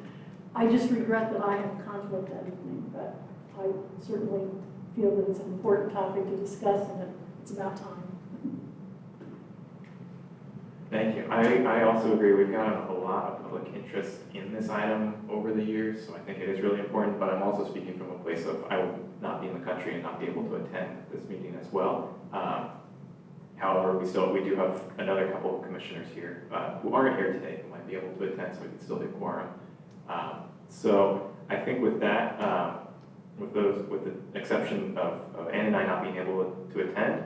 I just regret that I have a conflict that evening, but I certainly feel that it's an important topic to discuss, and it's about time. Thank you. I also agree. We've gotten a lot of public interest in this item over the years, so I think it is really important, but I'm also speaking from a place of I will not be in the country and not be able to attend this meeting as well. However, we do have another couple of commissioners here who aren't here today who might be able to attend, so we can still do quorum. So I think with that, with the exception of Ann and I not being able to attend,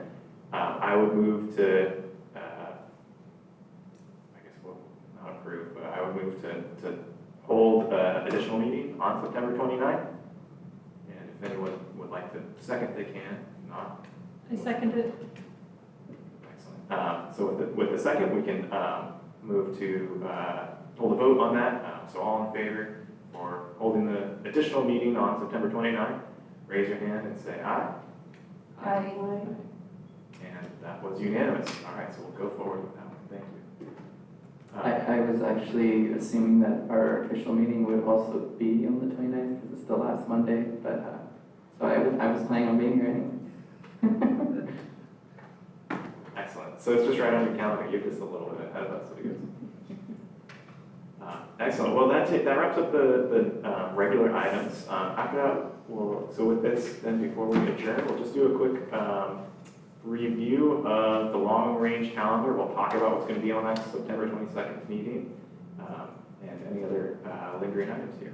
I would move to, I guess we'll not approve, but I would move to hold an additional meeting on September 29th. And if anyone would like to second, they can. If not, I second it. excellent. So with the second, we can move to hold a vote on that. So all in favor for holding the additional meeting on September 29th, raise your hand and say aye. Aye. And that was unanimous. All right, so we'll go forward with that one. Thank you. I was actually assuming that our official meeting would also be on the 29th because it's the last Monday, but so I was planning on being here anyway. Excellent. So it's just right on your calendar. You're just a little bit ahead of us. So it goes. Excellent. Well, that wraps up the regular items. After that, so with this, then before we adjourn, we'll just do a quick review of the long-range calendar. We'll talk about what's going to be on that September 22nd meeting and any other lingering items here.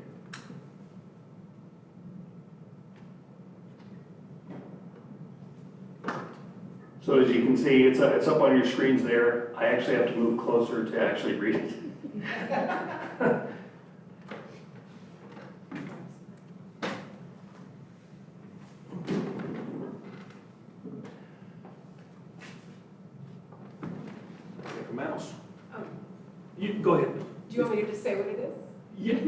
So as you can see, it's up on your screens there. I actually have to move closer to actually read it. Take a mouse. You go ahead. Do you want me to just say what it is? Yeah,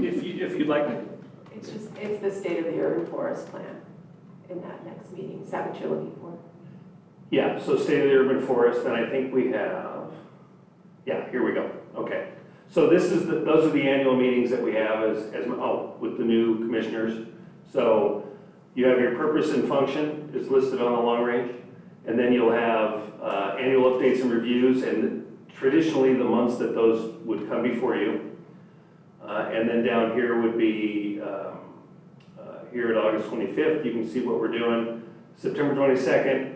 if you'd like. It's the state of the urban forest plan in that next meeting. Is that what you're looking for? Yeah, so state of the urban forest, and I think we have, yeah, here we go. Okay. So those are the annual meetings that we have with the new commissioners. So you have your purpose and function is listed on the long range, and then you'll have annual updates and reviews, and traditionally the months that those would come before you. And then down here would be here at August 25th, you can see what we're doing. September 22nd,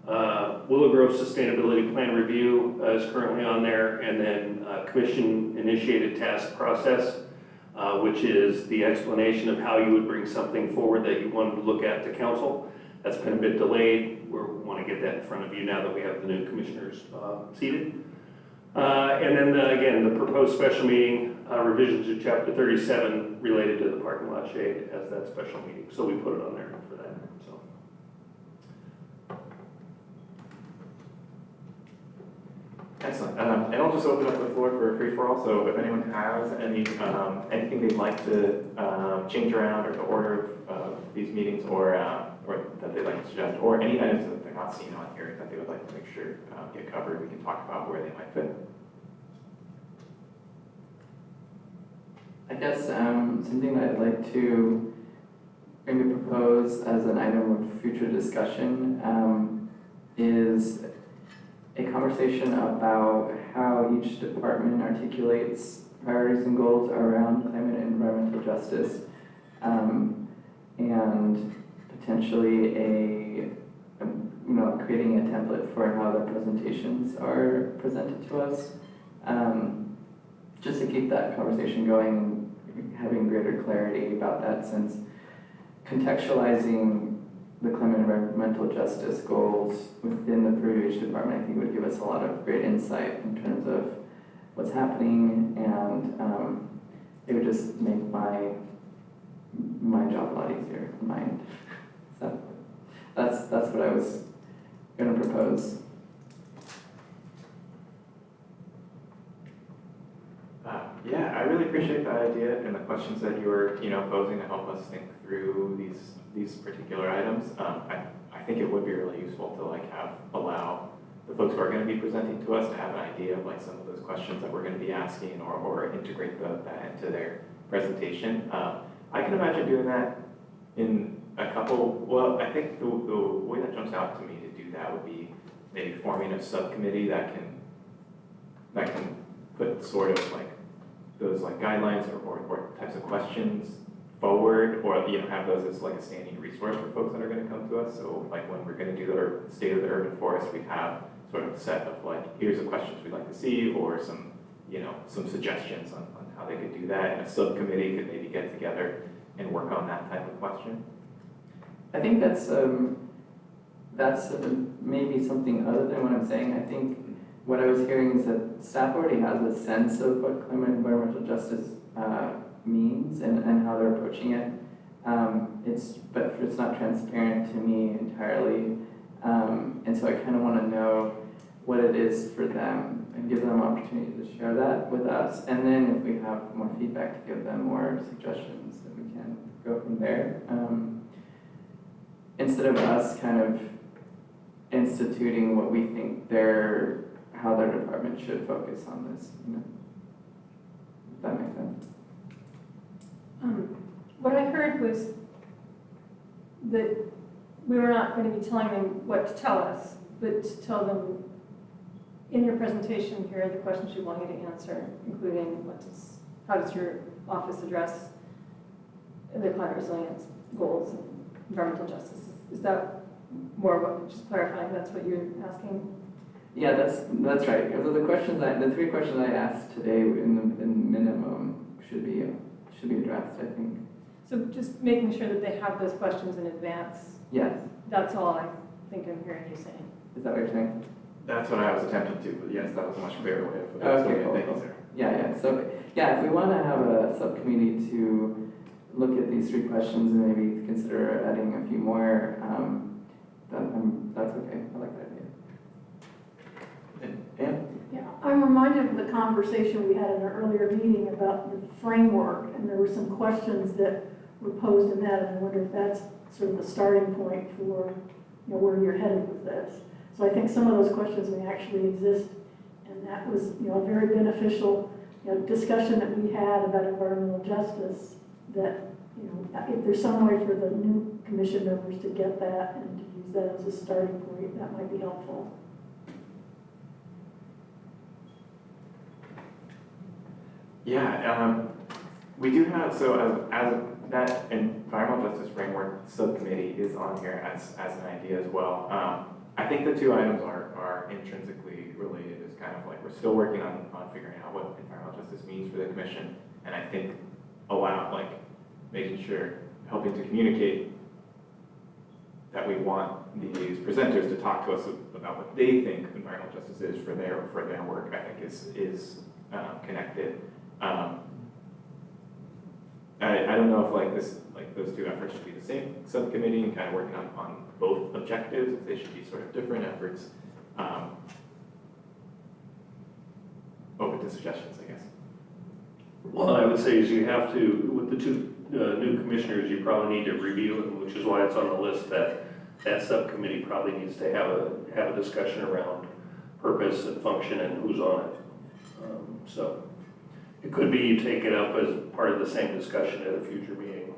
Willow Grove Sustainability Plan Review is currently on there, and then commission-initiated task process, which is the explanation of how you would bring something forward that you wanted to look at to council. That's been a bit delayed. We want to get that in front of you now that we have the new commissioners seated. And then, again, the proposed special meeting, revisions to Chapter 37 related to the parking lot shade as that special meeting. So we put it on there for that. So. Excellent. And I'll just open up the floor for a free-for-all. So if anyone has any anything they'd like to change around or the order of these meetings, or that they'd like to suggest, or any items that they're not seeing on here that they would like to make sure get covered, we can talk about where they might fit. I guess something that I'd like to maybe propose as an item of future discussion is a conversation about how each department articulates priorities and goals around climate and environmental justice, and potentially creating a template for how their presentations are presented to us, just to keep that conversation going and having greater clarity about that, since contextualizing the climate and environmental justice goals within the purview of each department, I think, would give us a lot of great insight in terms of what's happening, and it would just make my job a lot easier, mine. So that's what I was going to propose. Yeah, I really appreciate that idea and the questions that you were, posing to help us think through these particular items. I think it would be really useful to allow the folks who are going to be presenting to us to have an idea of some of those questions that we're going to be asking, or integrate that into their presentation. I can imagine doing that in a couple. Well, I think the way that jumps out to me to do that would be maybe forming a subcommittee that can put sort of those guidelines or types of questions forward, or have those as a standing resource for folks that are going to come to us. So when we're going to do our state of the urban forest, we have sort of a set of here's the questions we'd like to see, or some suggestions on how they could do that, and a subcommittee could maybe get together and work on that type of question. I think that's maybe something other than what I'm saying. I think what I was hearing is that staff already has a sense of what climate and environmental justice means and how they're approaching it. But it's not transparent to me entirely, and so I kind of want to know what it is for them and give them an opportunity to share that with us. And then if we have more feedback, to give them more suggestions, that we can go from there. Instead of us kind of instituting what we think how their department should focus on this, If that makes sense. What I heard was that we were not going to be telling them what to tell us, but to tell them, in your presentation, here are the questions we want you to answer, including how does your office address the climate resilience goals and environmental justice. Is that more what, just clarifying, that's what you're asking? Yeah, that's right. So the three questions I asked today in minimum should be addressed, I think. So just making sure that they have those questions in advance. Yes. That's all I think I'm hearing you saying. Is that what you're saying? That's what I was attempting to, but yes, that was a much clearer way of Okay, cool. Thank you, sir. Yeah. So if we want to have a subcommittee to look at these three questions and maybe consider adding a few more, that's okay. I like that idea. And Yeah, I'm reminded of the conversation we had in an earlier meeting about the framework, and there were some questions that were posed in that, and I wonder if that's sort of the starting point for where you're headed with this. So I think some of those questions may actually exist, and that was a very beneficial discussion that we had about environmental justice. That if there's some way for the new commission members to get that and to use that as a starting point, that might be helpful. yeah, we do have, so as that environmental justice framework subcommittee is on here as an idea as well. I think the two items are intrinsically related. It's kind of like we're still working on figuring out what environmental justice means for the commission. And I think making sure, helping to communicate that we want these presenters to talk to us about what they think environmental justice is for their work, I think is connected. I don't know if those two efforts should be the same subcommittee and kind of working on both objectives, if they should be sort of different efforts. Open to suggestions, I guess. Well, I would say is you have to, with the two new commissioners, you probably need to review it, which is why it's on the list that subcommittee probably needs to have a discussion around purpose and function and who's on it. So it could be you take it up as part of the same discussion at a future meeting.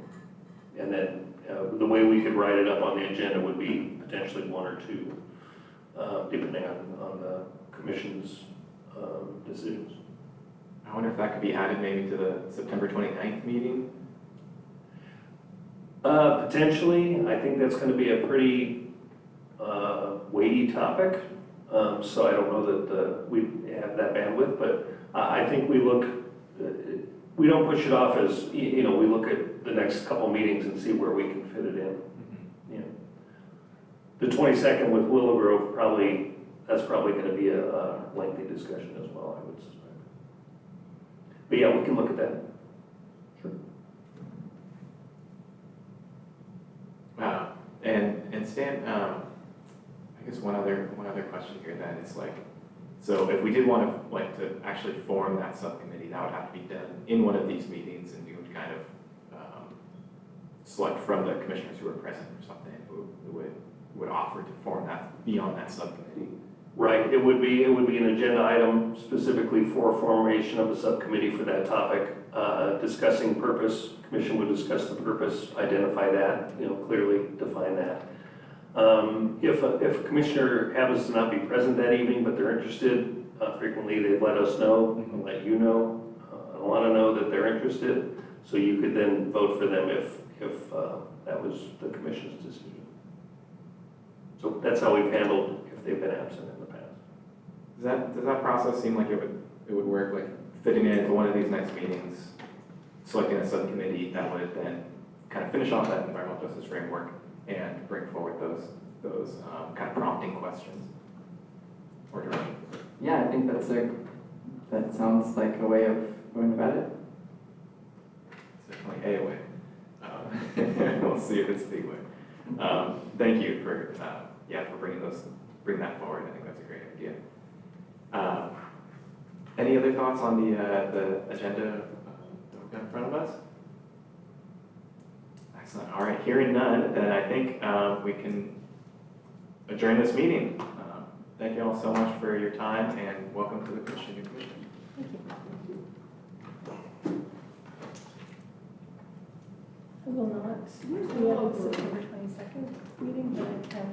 And then the way we could write it up on the agenda would be potentially one or two, depending on the commission's decisions. I wonder if that could be added maybe to the September 29th meeting? Potentially. I think that's going to be a pretty weighty topic. So I don't know that we have that bandwidth, but I think we don't push it off as, we look at the next couple meetings and see where we can fit it in. The 22nd with Willow Grove, that's probably going to be a lengthy discussion as well, I would suspect. But yeah, we can look at that. Sure. And Stan, I guess one other question here then is so if we did want to actually form that subcommittee, that would have to be done in one of these meetings, and you would kind of select from the commissioners who are present or something who would offer to form that, be on that subcommittee. Right, it would be an agenda item specifically for formation of a subcommittee for that topic, discussing purpose. Commission would discuss the purpose, identify that, clearly define that. If a commissioner happens to not be present that evening, but they're interested, frequently they let us know, and let you know, Alana know that they're interested, so you could then vote for them if that was the commission's decision. So that's how we've handled if they've been absent in the past. Does that process seem like it would work, like fitting it into one of these next meetings, selecting a subcommittee that would then kind of finish off that environmental justice framework and bring forward those kind of prompting questions or directions? Yeah, I think that sounds like a way of going about it. It's definitely a way. We'll see if it's the way. Thank you for bring that forward. I think that's a great idea. Any other thoughts on the agenda that we've got in front of us? Excellent. All right, hearing none, then I think we can adjourn this meeting. Thank you all so much for your time, and welcome to the Commission. I will not be at the September 22nd meeting, but I can